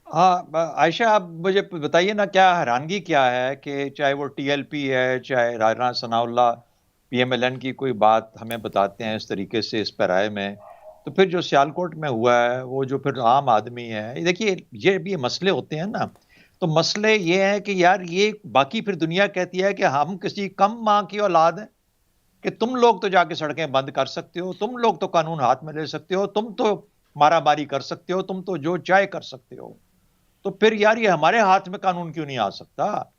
हाँ आयशा, आप मुझे बताइए ना, क्या हैरानगी क्या है कि चाहे वो टीएलपी है, चाहे राना सनाउल्लाह पीएमएलएन की कोई बात हमें बताते हैं इस तरीके से इस पैराए में, तो फिर जो सियालकोट में हुआ है, वो जो फिर आम आदमी है, देखिए ये भी मसले होते हैं ना। तो मसले ये है कि यार, ये बाकी फिर दुनिया कहती है कि हम किसी कम माँ की औलाद हैं, कि तुम लोग तो जाके सड़कें बंद कर सकते हो, तुम लोग तो कानून हाथ में ले सकते हो, तुम तो मारामारी कर सकते हो, तुम तो जो चाहे कर सकते हो। तो फिर यार, ये हमारे हाथ में कानून क्यों नहीं आ सकता?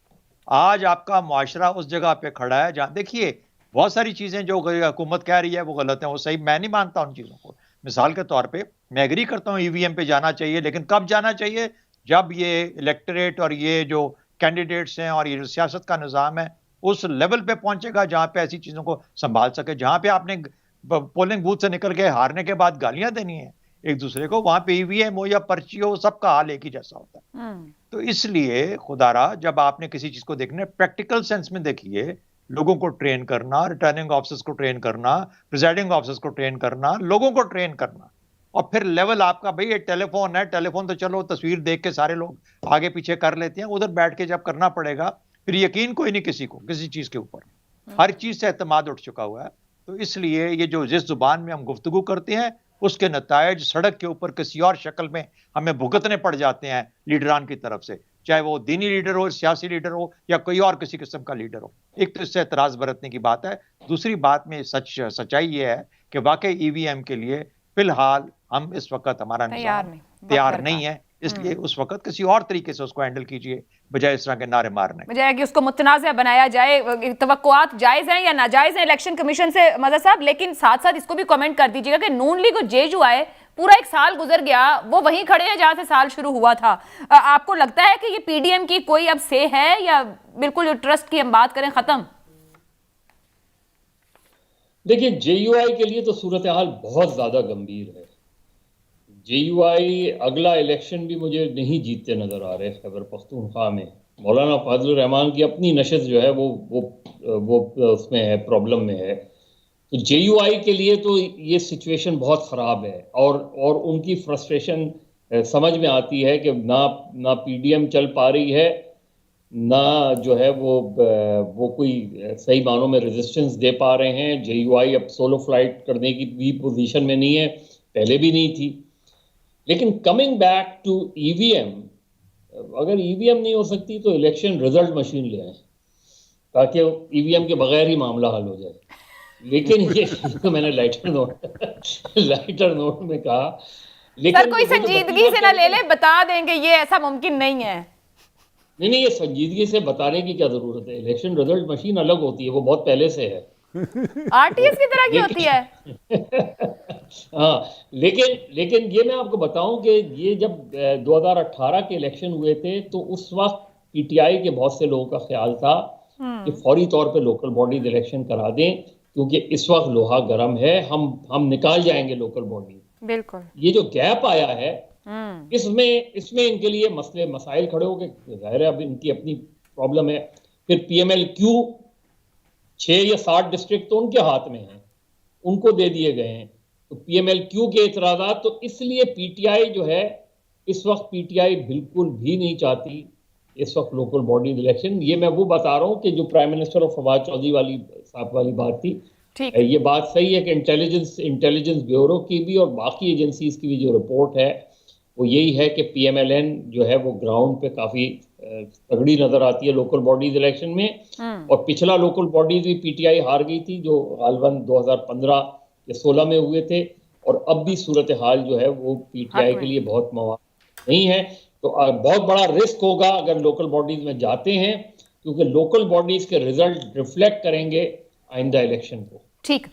आज आपका मुआशरा उस जगह पे खड़ा है जहां, देखिए, बहुत सारी चीजें जो हुकूमत कह रही है वो गलत है, वो सही, मैं नहीं मानता उन चीजों को। मिसाल के तौर पे मैं एग्री करता हूँ ईवीएम पे जाना चाहिए, लेकिन कब जाना चाहिए? जब ये इलेक्टोरेट और ये जो कैंडिडेट्स हैं और ये सियासत का निज़ाम है उस लेवल पे पहुंचेगा जहां पे ऐसी चीजों को संभाल सके। जहां पे आपने पोलिंग बूथ से निकल के हारने के बाद गालियां देनी है एक दूसरे को, वहां पे ईवीएम हो या पर्ची हो, सबका हाल एक ही जैसा होता है। तो इसलिए खुदारा, जब आपने किसी चीज को देखना, प्रैक्टिकल सेंस में देखिए, लोगों को ट्रेन करना, रिटर्निंग ऑफिसर्स को ट्रेन करना, प्रिजाइडिंग ऑफिसर्स को ट्रेन करना, लोगों को ट्रेन करना, और फिर लेवल आपका, भाई ये टेलीफोन है, टेलीफोन तो चलो तस्वीर देख के सारे लोग आगे पीछे कर लेते हैं, उधर बैठ के जब करना पड़ेगा फिर यकीन कोई नहीं किसी को किसी चीज के ऊपर, हर चीज से एतमाद उठ चुका हुआ है। तो इसलिए ये जो जिस जुबान में हम गुफ्तगू करते हैं उसके नतायज सड़क के ऊपर किसी और शक्ल में हमें भुगतने पड़ जाते हैं लीडरान की तरफ से, चाहे वो दीनी लीडर हो, सियासी लीडर हो, या कोई और किसी किस्म का लीडर हो। एक तो इससे एतराज बरतने की बात है। दूसरी बात में सच्चाई ये है कि वाकई ईवीएम के लिए फिलहाल हम इस वक्त हमारा तैयार निजाम नहीं, वक्त तैयार दरकार। नहीं है, इसलिए उस वक्त किसी और तरीके से उसको हैंडल कीजिए बजाय इस तरह के नारे मारने। बजाय कि उसको मुतनाज़ बनाया जाए। तवक्कुआत जायज़ हैं या नाजायज़ हैं इलेक्शन कमीशन से मज़हर साहब, लेकिन साथ साथ इसको भी कमेंट कर दीजिएगा कि नून लीग और जेयूआई पूरा एक साल गुजर गया, वो वहीं खड़े हैं जहां से साल शुरू हुआ था। आपको लगता है कि ये पीडीएम की कोई अब से है या बिल्कुल जो ट्रस्ट की हम बात करें खत्म? देखिए, जेयूआई के लिए तो सूरत हाल बहुत ज्यादा गंभीर है। जेयूआई अगला इलेक्शन भी मुझे नहीं जीतते नजर आ रहे खैबर पख्तूनख्वा में। मौलाना फाजल रहमान की अपनी नशस्त जो है वो उसमें है, प्रॉब्लम में है। तो जेयूआई के लिए तो ये सिचुएशन बहुत ख़राब है और उनकी फ्रस्ट्रेशन समझ में आती है कि ना पीडीएम चल पा रही है, ना जो है वो कोई सही मानों में रेजिस्टेंस दे पा रहे हैं। जेयूआई अब सोलो फ्लाइट करने की भी पोजीशन में नहीं है, पहले भी नहीं थी। लेकिन कमिंग बैक टू ईवीएम, अगर ईवीएम नहीं हो सकती तो इलेक्शन रिजल्ट मशीन ले आए ताकि ईवीएम के बगैर ही मामला हल हो जाए। लेकिन ये तो मैंने लाइटर नोट में कहा। सर कोई संजीदगी से ना ले ले, बता देंगे ये ऐसा मुमकिन नहीं है। नहीं, ये संजीदगी से बताने की क्या जरूरत है। इलेक्शन रिजल्ट मशीन अलग होती है, वो बहुत पहले से है। आरटीएस की तरह की होती है। हाँ, लेकिन ये मैं आपको बताऊं कि ये जब 2018 के इलेक्शन हुए थे तो उस वक्त पीटीआई के बहुत से लोगों का ख्याल था कि फौरी तौर पे लोकल बॉडीज इलेक्शन करा दें, क्योंकि इस वक्त लोहा गर्म है, हम निकाल जाएंगे लोकल बॉडी। बिल्कुल। ये जो गैप आया है इसमें इनके लिए मसले मसाइल खड़े हो गए। जाहिर है अब इनकी अपनी प्रॉब्लम है। फिर पीएमएलक्यू 6 या 7 डिस्ट्रिक्ट तो उनके हाथ में हैं, उनको दे दिए गए हैं। तो पीएमएलक्यू के इतराज़ात, तो इसलिए पीटीआई जो है इस वक्त पीटीआई बिल्कुल भी नहीं चाहती इस वक्त लोकल बॉडी इलेक्शन। ये मैं वो बता रहा हूँ कि जो प्राइम मिनिस्टर और फवाद चौधरी वाली साहब वाली बात थी, ये बात सही है कि इंटेलिजेंस ब्यूरो की भी और बाकी एजेंसीज की भी जो रिपोर्ट है वो यही है कि पीएमएलएन जो है वो ग्राउंड पे काफ़ी तगड़ी नज़र आती है लोकल बॉडीज इलेक्शन में। और पिछला लोकल बॉडीज भी पीटीआई हार गई थी, जो गालबन 2015 या 16 में हुए थे। और अब भी सूरत हाल जो है वो पीटीआई के लिए बहुत मौका नहीं है। तो बहुत बड़ा रिस्क होगा अगर लोकल बॉडीज में जाते हैं, क्योंकि लोकल बॉडीज के रिजल्ट रिफ्लेक्ट करेंगे आइंदा इलेक्शन को। ठीक।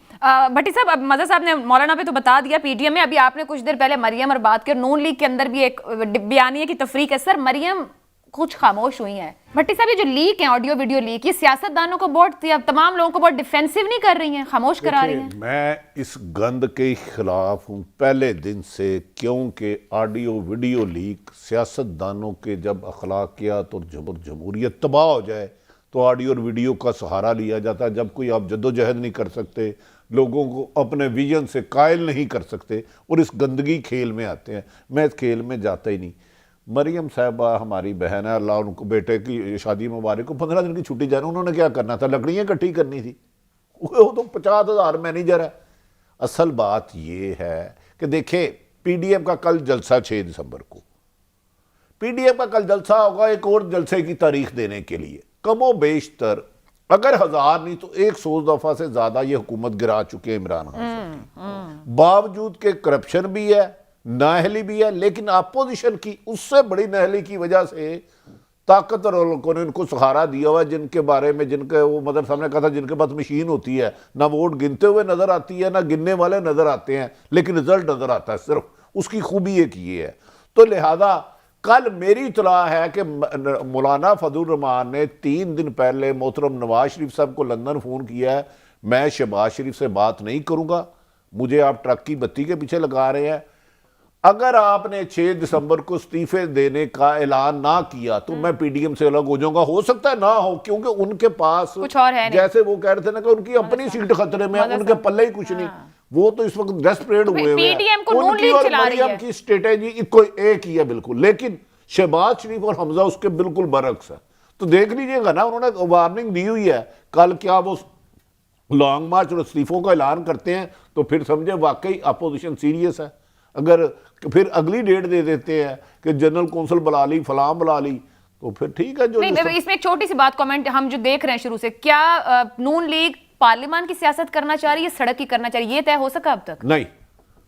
भट्टी साहब, अब मज़हर साहब ने मौलाना पे तो बता दिया पीडीएम में, अभी आपने कुछ देर पहले मरियम और बात की, नून लीग के अंदर भी एक बयानिए की तफरीक है। सर मरियम कुछ खामोश हुई हैं। भट्टी साहब, ये जो लीक है, ऑडियो वीडियो लीक, ये सियासतदानों को बहुत, तमाम लोगों को बहुत डिफेंसिव नहीं कर रही हैं, खामोश करा रही हैं? मैं इस गंद के खिलाफ हूँ पहले दिन से, क्योंकि ऑडियो वीडियो लीक सियासतदानों के जब अखलाकियात और जमहूरियत तबाह हो जाए तो ऑडियो और वीडियो का सहारा लिया जाता है। जब कोई आप जद्दोजहद नहीं कर सकते, लोगों को अपने विजन से कायल नहीं कर सकते और इस गंदगी खेल में आते हैं, मैं इस खेल में जाता ही नहीं। मरियम साहबा हमारी बहन है, अल्लाह उनको बेटे की शादी मुबारक को 15 दिन की छुट्टी जाना, उन्होंने क्या करना था? लकड़ियाँ इकट्ठी करनी थी। वो तो 50,000 मैनेजर है। असल बात ये है कि देखें, पीडीएम का कल जलसा 6 दिसंबर को, पीडीएम का कल जलसा होगा एक और जलसे की तारीख देने के लिए। कमो बेशतर अगर 1000 नहीं तो 100 दफा से ज्यादा ये हुकूमत गिरा चुके हैं इमरान खान साहब। बावजूद के करप्शन भी है, नाअहली भी है, लेकिन अपोजिशन की उससे बड़ी नाअहली की वजह से ताकतवर लोगों ने उनको सहारा दिया हुआ, जिनके बारे में, जिनके वो मदर साहब ने कहा था, जिनके पास मशीन होती है, ना वोट गिनते हुए नजर आती है, ना गिनने वाले नजर आते हैं, लेकिन रिजल्ट नजर आता है। सिर्फ उसकी खूबी एक ये है। तो लिहाजा कल मेरी इतला है कि मौलाना फजल रहमान ने 3 दिन पहले मोहतरम नवाज शरीफ साहब को लंदन फ़ोन किया है, मैं शहबाज शरीफ से बात नहीं करूँगा, मुझे आप ट्रक की बत्ती के पीछे लगा रहे हैं। अगर आपने 6 दिसंबर को इस्तीफे देने का ऐलान ना किया तो मैं पीडीएम से अलग हो जाऊंगा। हो सकता है ना हो, क्योंकि उनके पास कुछ और है नहीं। जैसे वो कह रहे थे ना कि उनकी अपनी सीट खतरे में है, उनके पल्ले ही कुछ नहीं। वो तो इस वक्त डेस्परेट हुए हुए पीडीएम को हैं। नून उनकी लीग और चला रही है। मरियम की स्ट्रेटेजी कोई एक ही है बिल्कुल, लेकिन शहबाज शरीफ और हमजा उसके बिल्कुल बरक्स है। तो देख लीजिएगा ना, उन्होंने वार्निंग दी हुई है। कल क्या वो लॉन्ग मार्च और इस्तीफों का ऐलान करते हैं तो फिर समझे वाकई अपोजिशन सीरियस है। अगर फिर अगली डेट दे देते हैं कि जनरल कौंसिल बुला ली, फलां बुला ली, तो फिर ठीक है। जो नहीं, इसमें एक छोटी सी बात कमेंट हम जो देख रहे हैं शुरू से, क्या नून लीग पार्लियामान की सियासत करना चाह रही है, सड़क की करना चाह रही है, ये तय हो सका अब तक? नहीं,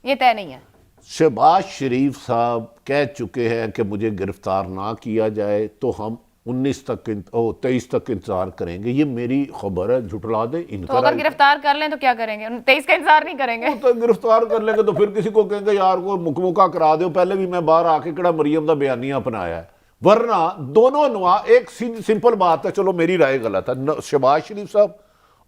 ये तय नहीं है। शहबाज शरीफ साहब कह चुके हैं कि मुझे गिरफ्तार ना किया जाए तो हम 23 तक इंतजार करेंगे। ये मेरी खबर है, झुटला दे तो इनका। अगर गिरफ्तार कर लें तो क्या करेंगे? 23 का इंतजार नहीं करेंगे? तो गिरफ्तार कर लेंगे तो फिर किसी को कहेंगे यार को मुकमुका करा दो। पहले भी मैं बाहर आके किड़ा मरियम का बयानिया अपनाया है, वरना दोनों नुआ एक सिंपल बात है। चलो मेरी राय गलत है, शहबाज शरीफ साहब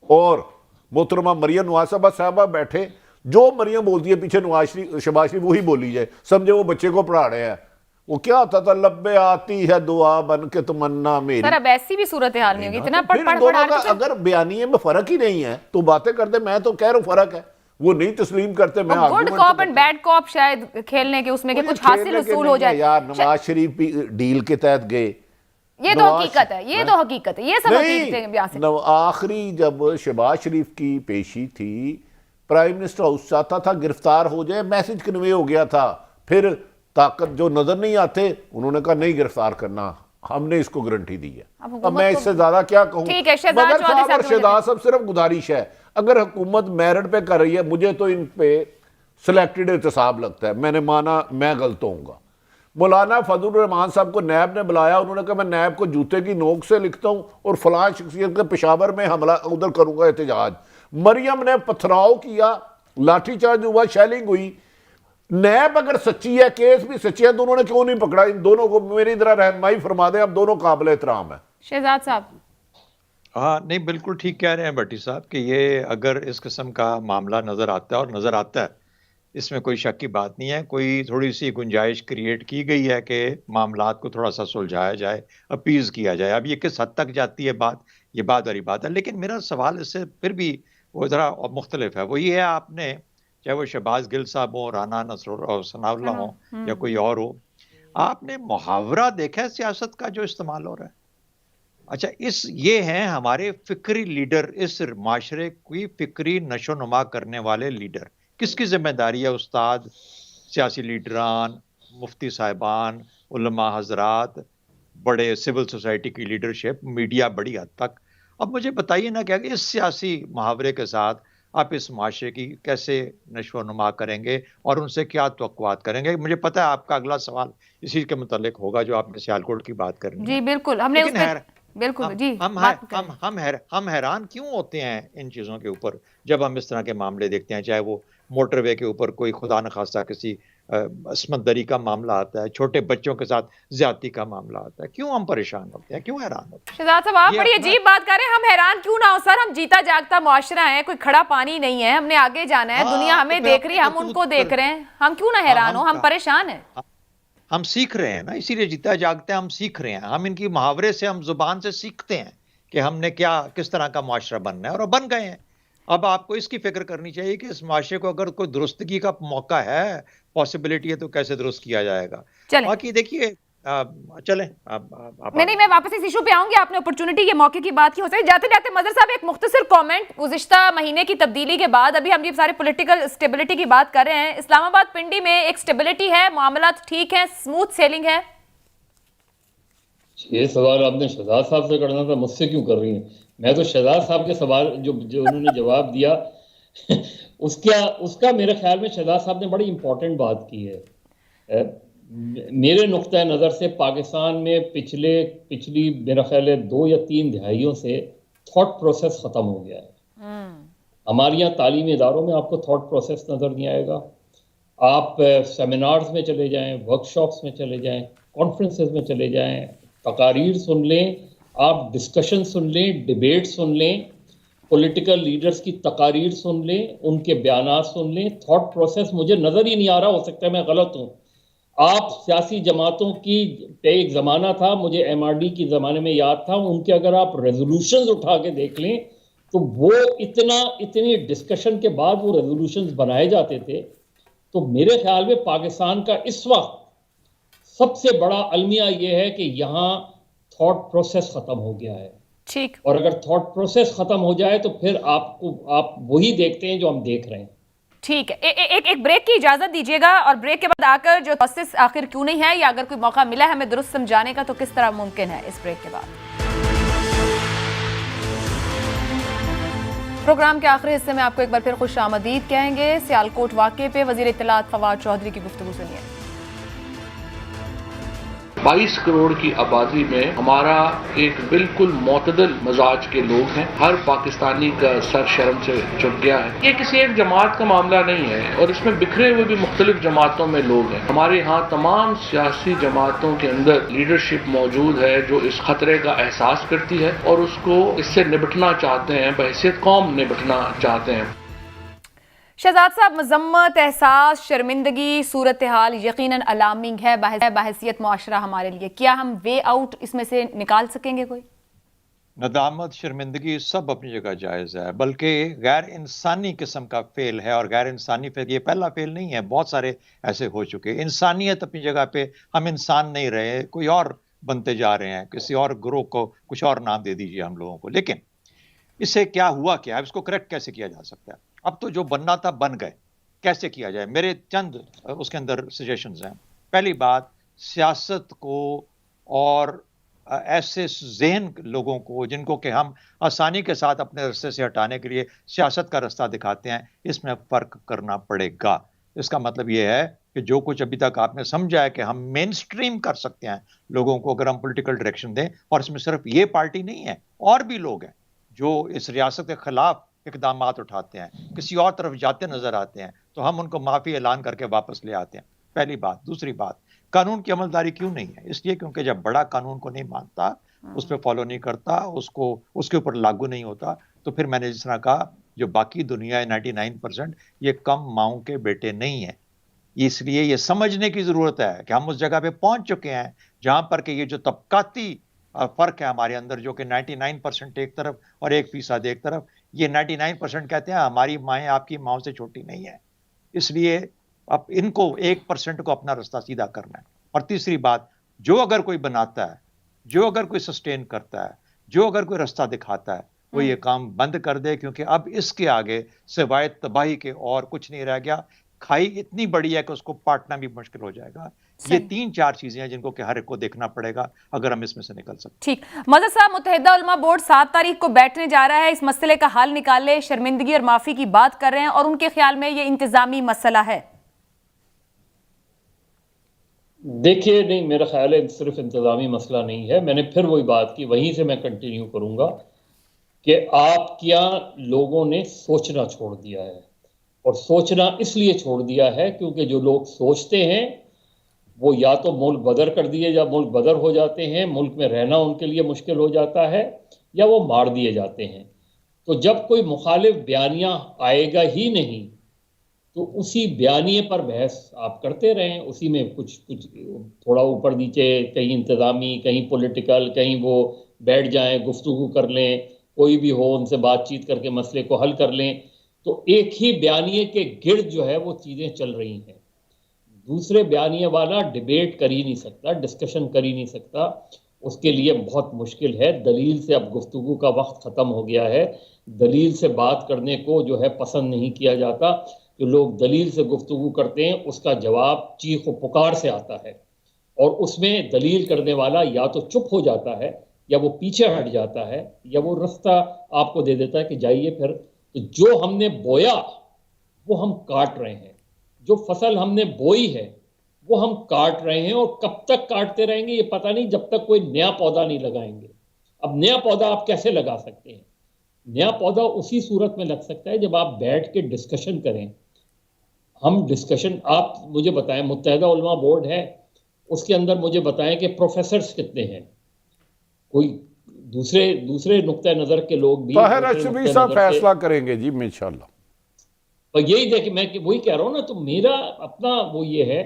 और मोहतरमा मरियम नवाज साहबा बैठे, जो मरियम बोलती है पीछे शहबाज शरीफ वही बोली जाए, समझे वो बच्चे को पढ़ा रहे हैं। वो क्या होता था, लब्बे आती है दुआ बन के तमन्ना मेरी। सर अब ऐसी भी सूरत हाल नहीं होगी, इतना तो पढ़ फिर पढ़ दोनों का पढ़ा अगर बयानिए में फर्क ही नहीं है तो बातें करते। मैं तो कह रहा हूं फर्क है, वो नहीं तस्लीम करते। मैं good cop and bad cop शायद खेलने के उसमें के कुछ हासिल वसूल हो जाए। यार नवाज शरीफ भी डील के तहत गए, ये तो हकीकत है, ये तो हकीकत है, ये सब हकीकतें बयां से। आखिरी जब शहबाज शरीफ की पेशी थी, प्राइम मिनिस्टर हाउस चाहता था गिरफ्तार हो जाए, मैसेज कन्वे हो गया था। फिर ताकत जो नजर नहीं आते उन्होंने कहा नहीं गिरफ्तार करना, हमने इसको गारंटी दी है। अब मैं इससे ज्यादा क्या कहूं। ठीक है, शहजाद मगर चौधरी साहब और साहब शहजाद साहब सिर्फ गुजारिश है, अगर हुकूमत मेरिट पे कर रही है, मुझे तो इन पे सिलेक्टेड एहतसाब लगता है, मैंने माना मैं गलत होऊंगा। मौलाना फजलुर रहमान साहब को नैब ने बुलाया, उन्होंने कहा मैं नैब को जूते की नोक से लिखता हूं और फलां शख्सियत के पेशावर में हमला उधर करूंगा एहतजाज। मरियम ने पथराव किया, लाठीचार्ज हुआ, शेलिंग हुई। नैब अगर सच्ची है, केस भी सच्ची है, तो उन्होंने क्यों नहीं पकड़ा इन दोनों को? मेरी तरह रहनुमाई फरमा दें, अब दोनों काबिल एहतराम है। शहजाद साहब हाँ नहीं, बिल्कुल ठीक कह रहे हैं भट्टी साहब कि ये अगर इस किस्म का मामला नजर आता है, और नजर आता है, इसमें कोई शक की बात नहीं है। कोई थोड़ी सी गुंजाइश क्रिएट की गई है कि मामलात को थोड़ा सा सुलझाया जाए, अपीज़ किया जाए। अब ये किस हद तक जाती है बात, ये बात वाली बात है। लेकिन मेरा सवाल इससे फिर भी वो ज़रा मुख्तलिफ है। वो ये है, आपने चाहे वो शहबाज गिल साहब हो, राना नसरुल्लाह और सनाउल्लाह हो या कोई और हो, आपने मुहावरा देखा है सियासत का जो इस्तेमाल हो रहा है? अच्छा, ये हैं हमारे फिक्री लीडर, इस माशरे की फिक्री नशोनुमा करने वाले लीडर। किसकी जिम्मेदारी है? उस्ताद, सियासी लीडरान, मुफ्ती साहिबान, उलमा हजरात, बड़े सिविल सोसाइटी की लीडरशिप, मीडिया बड़ी हद तक। अब मुझे बताइए ना कि इस सियासी मुहावरे के साथ आप इस माशरे की कैसे नशोनुमा करेंगे और उनसे क्या तवक्कुआत करेंगे? मुझे पता है आपका अगला सवाल इसी के मुतालिक होगा जो आपने सियालकोट की बात करनी है। जी बिल्कुल, हमने बिल्कुल जी हम हैरान क्यों होते हैं इन चीज़ों के ऊपर जब हम इस तरह के मामले देखते हैं, चाहे वो मोटरवे के ऊपर कोई खुदा न खास्ता किसी असमंदरी का मामला आता है, छोटे बच्चों के साथ ज्यादती का मामला आता है, क्यों हम परेशान होते हैं, क्यों हैरान होते हैं? शहजाद साहब आप बड़ी अजीब बात कर रहे हैं। हम हैरान क्यों ना हो सर, हम जीता जागता मुआशरा है, कोई खड़ा पानी नहीं है, हमने आगे जाना है, दुनिया हमें देख रही है, हम उनको देख रहे हैं, हम क्यों ना हैरान हो? हम परेशान हैं, हम सीख रहे हैं ना, इसीलिए जीता जागते हैं, हम सीख रहे हैं। हम इनकी मुहावरे से, हम जुबान से सीखते हैं कि हमने किस तरह का मुआशरा बनना है, और बन गए हैं। अब आपको इसकी फिक्र करनी चाहिए कि इस माशरे को अगर कोई दुरुस्तगी का मौका है, पॉसिबिलिटी है, तो कैसे दुरुस्त किया जाएगा। बाकी देखिए चलें नहीं मैं वापस इस इशू पे आऊंगी। आपने अपॉर्चुनिटी, ये मौके की बात की हो सकती। जाते जाते मजहर साहब एक मुख्तसर कमेंट, गुज़िश्ता महीने की तब्दीली के बाद अभी हम ये सारे पॉलिटिकल स्टेबिलिटी की बात कर रहे हैं, इस्लामाबाद पिंडी में एक स्टेबिलिटी है, मामला ठीक है, स्मूथ सेलिंग है। ये सवाल आपने शहजाद साहब से करना था, मुझसे क्यों कर रही हैं? मैं तो शहजाद साहब के सवाल जो उन्होंने जवाब दिया उसका मेरे ख्याल में शहजाद साहब ने बड़ी इंपॉर्टेंट बात की है। मेरे नुक्ता नज़र से पाकिस्तान में पिछली मेरा ख्याल है 2 या 3 दिहाइयों से थॉट प्रोसेस ख़त्म हो गया है। हमारे यहाँ तालीमी इदारों में आपको थॉट प्रोसेस नज़र नहीं आएगा। आप सेमिनार्स में चले जाएं, वर्कशॉप्स में चले जाएं, कॉन्फ्रेंसेस में चले जाएं, तकारीर सुन लें, आप डिस्कशन सुन लें, डिबेट सुन लें, पॉलिटिकल लीडर्स की तकारीर सुन लें, उनके बयानात सुन लें, थॉट प्रोसेस मुझे नज़र ही नहीं आ रहा। हो सकता है मैं गलत हूँ। आप सियासी जमातों की एक ज़माना था, मुझे MRD के ज़माने में याद था, उनके अगर आप रेजोल्यूशंस उठा के देख लें तो वो इतनी डिस्कशन के बाद वो रेजोल्यूशंस बनाए जाते थे। तो मेरे ख्याल में पाकिस्तान का इस वक्त सबसे बड़ा अलमिया ये है कि यहाँ थॉट प्रोसेस ख़त्म हो गया है। ठीक। और अगर थॉट प्रोसेस ख़त्म हो जाए तो फिर आप वही देखते हैं जो हम देख रहे हैं। ठीक है, एक ब्रेक की इजाजत दीजिएगा, और ब्रेक के बाद आकर जो प्रोसेस आखिर क्यों नहीं है, या अगर कोई मौका मिला है हमें दुरुस्त समझाने का तो किस तरह मुमकिन है, इस ब्रेक के बाद। प्रोग्राम के आखिरी हिस्से में आपको एक बार फिर खुश आमदीद कहेंगे। सियालकोट वाक़े पे वज़ीर इत्तलात फवाद चौधरी की गुफ्तगू सुनिए। 22 करोड़ की आबादी में हमारा एक बिल्कुल मोतदल मजाज के लोग हैं। हर पाकिस्तानी का सर शर्म से झुक गया है। ये किसी एक जमात का मामला नहीं है और इसमें बिखरे हुए भी मुख्तलिफ जमातों में लोग हैं। हमारे यहाँ तमाम सियासी जमातों के अंदर लीडरशिप मौजूद है जो इस खतरे का एहसास करती है और उसको इससे निपटना चाहते हैं, बहैसियत कौम निपटना चाहते हैं। शहजाद साहब, मजम्मत, एहसास, शर्मिंदगी, सूरत हाल यकीनन अलार्मिंग है बहैसियत मुआशरा हमारे लिए। क्या हम वे आउट इसमें से निकाल सकेंगे कोई? नदामत, शर्मिंदगी सब अपनी जगह जायज़ है, बल्कि गैर इंसानी किस्म का फेल है। और गैर इंसानी फेल ये पहला फेल नहीं है, बहुत सारे ऐसे हो चुके। इंसानियत अपनी जगह पे, हम इंसान नहीं रहे, कोई और बनते जा रहे हैं। किसी और ग्रोह को कुछ और नाम दे दीजिए हम लोगों को। लेकिन इससे क्या हुआ, क्या है, इसको करेक्ट कैसे किया जा सकता है? अब तो जो बनना था बन गए, कैसे किया जाए? मेरे चंद उसके अंदर सजेशंस हैं। पहली बात, सियासत को और ऐसे जहन लोगों को जिनको कि हम आसानी के साथ अपने रास्ते से हटाने के लिए सियासत का रास्ता दिखाते हैं, इसमें फ़र्क करना पड़ेगा। इसका मतलब ये है कि जो कुछ अभी तक आपने समझा है कि हम मेन स्ट्रीम कर सकते हैं लोगों को, अगर हम पॉलिटिकल डायरेक्शन दें, और इसमें सिर्फ ये पार्टी नहीं है, और भी लोग हैं जो इस रियासत के खिलाफ इकदामात उठाते हैं, किसी और तरफ जाते नजर आते हैं, तो हम उनको माफ़ी ऐलान करके वापस ले आते हैं। पहली बात। दूसरी बात, कानून की अमलदारी क्यों नहीं है? इसलिए क्योंकि जब बड़ा कानून को नहीं मानता, उस पर फॉलो नहीं करता, उसको उसके ऊपर लागू नहीं होता, तो फिर मैंने जिस तरह कहा, जो बाकी दुनिया है 99% ये कम माओं के बेटे नहीं है। इसलिए ये समझने की ज़रूरत है कि हम उस जगह पे पहुंच चुके हैं जहां पर कि ये जो तबकाती फ़र्क है हमारे अंदर, जो कि 99% एक तरफ और 1% एक तरफ, ये 99% कहते हैं हमारी माएँ आपकी माओं से छोटी नहीं है। इसलिए अब इनको 1% को अपना रास्ता सीधा करना है। और तीसरी बात, जो अगर कोई बनाता है, जो अगर कोई सस्टेन करता है, जो अगर कोई रास्ता दिखाता है, वो ये काम बंद कर दे, क्योंकि अब इसके आगे सिवाय तबाही के और कुछ नहीं रह गया। खाई इतनी बड़ी है कि उसको पाटना भी मुश्किल हो जाएगा। ये 3-4 चीजें हैं जिनको कि हर एक को देखना पड़ेगा अगर हम इसमें से निकल सकते। ठीक। मदद साहब, मुत्तहिदा उलमा बोर्ड 7 तारीख को बैठने जा रहा है, इस मसले का हल निकाले, शर्मिंदगी और माफी की बात कर रहे हैं, और उनके ख्याल में ये इंतजामी मसला है। देखिए, नहीं, मेरा ख्याल है सिर्फ इंतजामी मसला नहीं है। मैंने फिर वही बात की, वहीं से मैं कंटिन्यू करूंगा कि आप क्या लोगों ने सोचना छोड़ दिया है। और सोचना इसलिए छोड़ दिया है क्योंकि जो लोग सोचते हैं वो या तो मुल्क बदर कर दिए, या मुल्क बदर हो जाते हैं, मुल्क में रहना उनके लिए मुश्किल हो जाता है, या वो मार दिए जाते हैं। तो जब कोई मुखालिफ बयानिया आएगा ही नहीं, तो उसी बयानिए पर बहस आप करते रहें, उसी में कुछ थोड़ा ऊपर नीचे, कहीं इंतज़ामी, कहीं पॉलिटिकल, कहीं वो बैठ जाएं, गुफ्तगू कर लें, कोई भी हो उनसे बातचीत करके मसले को हल कर लें। तो एक ही बयानिए के गिर्द जो है वो चीज़ें चल रही हैं। दूसरे बयानिए वाला डिबेट कर ही नहीं सकता, डिस्कशन कर ही नहीं सकता, उसके लिए बहुत मुश्किल है। दलील से अब गुफ्तगू का वक्त ख़त्म हो गया है। दलील से बात करने को जो है पसंद नहीं किया जाता। जो लोग दलील से गुफ्तगू करते हैं उसका जवाब चीख व पुकार से आता है, और उसमें दलील करने वाला या तो चुप हो जाता है, या वो पीछे हट जाता है, या वो रास्ता आपको दे देता है कि जाइए फिर। तो जो हमने बोया वो हम काट रहे हैं, जो फसल हमने बोई है वो हम काट रहे हैं, और कब तक काटते रहेंगे ये पता नहीं, जब तक कोई नया पौधा नहीं लगाएंगे। अब नया पौधा आप कैसे लगा सकते हैं? नया पौधा उसी सूरत में लग सकता है जब आप बैठ के डिस्कशन करें। हम डिस्कशन, आप मुझे बताएं, मुत्तहिदा उलमा बोर्ड है, उसके अंदर मुझे बताएं कि प्रोफेसर्स कितने हैं, कोई दूसरे नुक्ते नज़र के लोग भी ताहिर अशरफी साहब फैसला करेंगे जी इंशाल्लाह। और यही देखिए, मैं वही कह रहा हूँ ना, तो मेरा अपना वो ये है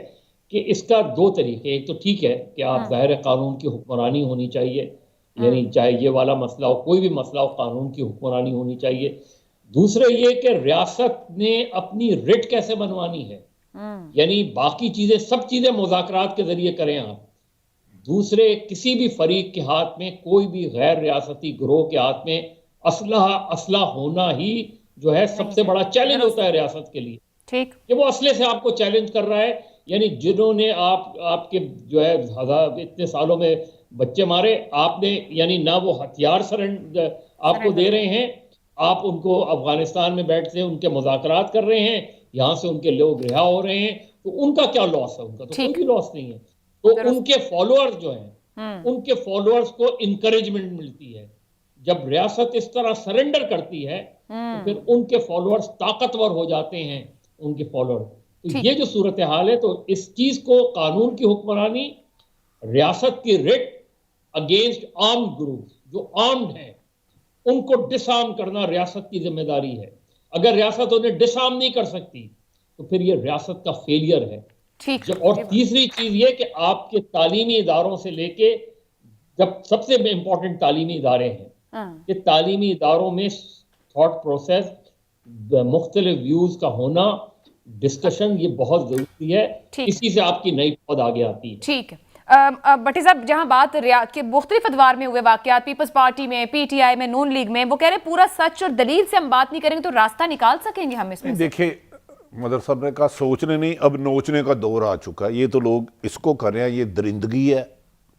कि इसका 2 तरीके। एक तो ठीक है कि आप ज़ाहिर कानून की हुक्मरानी होनी चाहिए, यानी चाहे ये वाला मसला हो, कोई भी मसला हो, कानून की हुक्मरानी होनी चाहिए। दूसरे ये कि रियासत ने अपनी रिट कैसे बनवानी है, यानी बाकी चीज़ें, सब चीज़ें मुज़ाकरात के ज़रिए करें आप। दूसरे किसी भी फरीक के हाथ में, कोई भी गैर रियासती ग्रोह के हाथ में असला होना ही जो है सबसे बड़ा चैलेंज होता है रियासत के लिए। ठीक, कि वो असले से आपको चैलेंज कर रहा है, यानी जिन्होंने आपके जो है इतने सालों में बच्चे मारे, आपने यानी ना वो हथियार आपको दे रहे हैं, आप उनको अफगानिस्तान में बैठ से उनके मुज़ाकरात कर रहे हैं, यहाँ से उनके लोग रिहा हो रहे हैं, तो उनका क्या लॉस है? उनका तो कोई भी लॉस नहीं है। तो उनके फॉलोअर्स जो हैं, उनके फॉलोअर्स को इंकरेजमेंट मिलती है। जब रियासत इस तरह सरेंडर करती है तो फिर उनके फॉलोअर्स ताकतवर हो जाते हैं, उनके फॉलोअर। तो ये जो सूरत हाल है, तो इस चीज को कानून की हुक्मरानी, रियासत की रिट अगेंस्ट आर्म्ड ग्रुप जो आर्म्ड हैं, उनको डिसआर्म करना रियासत की जिम्मेदारी है। अगर रियासत उन्हें डिसआर्म नहीं कर सकती तो फिर ये रियासत का फेलियर है। ठीक। और तीसरी चीज ये कि आपके तालीमी इदारों से लेके, जब सबसे इंपॉर्टेंट तालीमी इदारे हैं, कि तालीमी इदारों में थॉट प्रोसेस, मुख्तलिफ व्यूज का होना, डिस्कशन, ये बहुत जरूरी है। इसी से आपकी नई पौध आगे आती है। ठीक है। भट्टी साहब, जहां बात रियाद के मुख्तलिफ अदवार में हुए वाकयात, पीपल्स पार्टी में, पीटीआई में, नून लीग में, वो कह रहे पूरा सच और दलील से हम बात नहीं करेंगे तो रास्ता निकाल सकेंगे हम इसमें? देखिए, मदर साहब ने कहा सोचने नहीं, अब नोचने का दौर आ चुका है। ये तो लोग इसको कर रहे हैं, ये दरिंदगी है।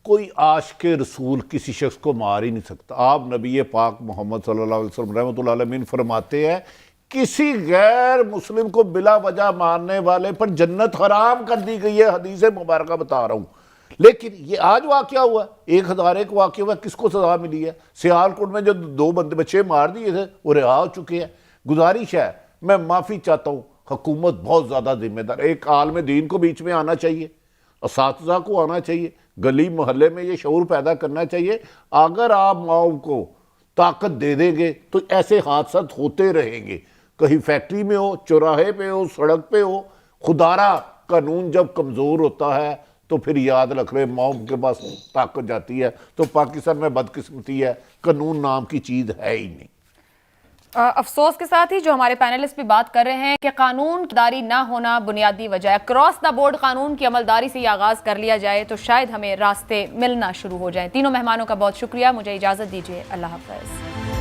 कोई आशिक़े रसूल किसी शख्स को मार ही नहीं सकता। आप नबी पाक मोहम्मद सल्लल्लाहु अलैहि वसल्लम रहमतुल्लाह अलैहि फरमाते हैं, किसी गैर मुस्लिम को बिला वजह मारने वाले पर जन्नत हराम कर दी गई है। हदीस मुबारक बता रहा हूँ। लेकिन ये आज वाकया हुआ, 1001 वाकया हुआ, किसको सजा मिली है? सियालकोट में जो 2 बच्चे मार दिए थे वो रिहा हो चुके हैं। गुजारिश है, मैं माफ़ी चाहता हूँ, हुकूमत बहुत ज़्यादा जिम्मेदार। एक आलम दीन को बीच में आना चाहिए, असातिज़ा को आना चाहिए, गली मोहल्ले में ये शऊर पैदा करना चाहिए। अगर आप माओ को ताकत दे देंगे तो ऐसे हादसा होते रहेंगे। कहीं फैक्ट्री में हो, चौराहे पे हो, सड़क पे हो। खुदारा कानून जब कमज़ोर होता है तो फिर याद रख रहे माओ के पास ताकत जाती है। तो पाकिस्तान में बदकिस्मती है, कानून नाम की चीज़ है ही नहीं। अफसोस के साथ ही जो हमारे पैनलिस्ट भी बात कर रहे हैं कि कानून दारी ना होना बुनियादी वजह है। क्रॉस द बोर्ड कानून की अमलदारी से ये आगाज़ कर लिया जाए तो शायद हमें रास्ते मिलना शुरू हो जाएं। तीनों मेहमानों का बहुत शुक्रिया। मुझे इजाज़त दीजिए। अल्लाह हाफ़िज़।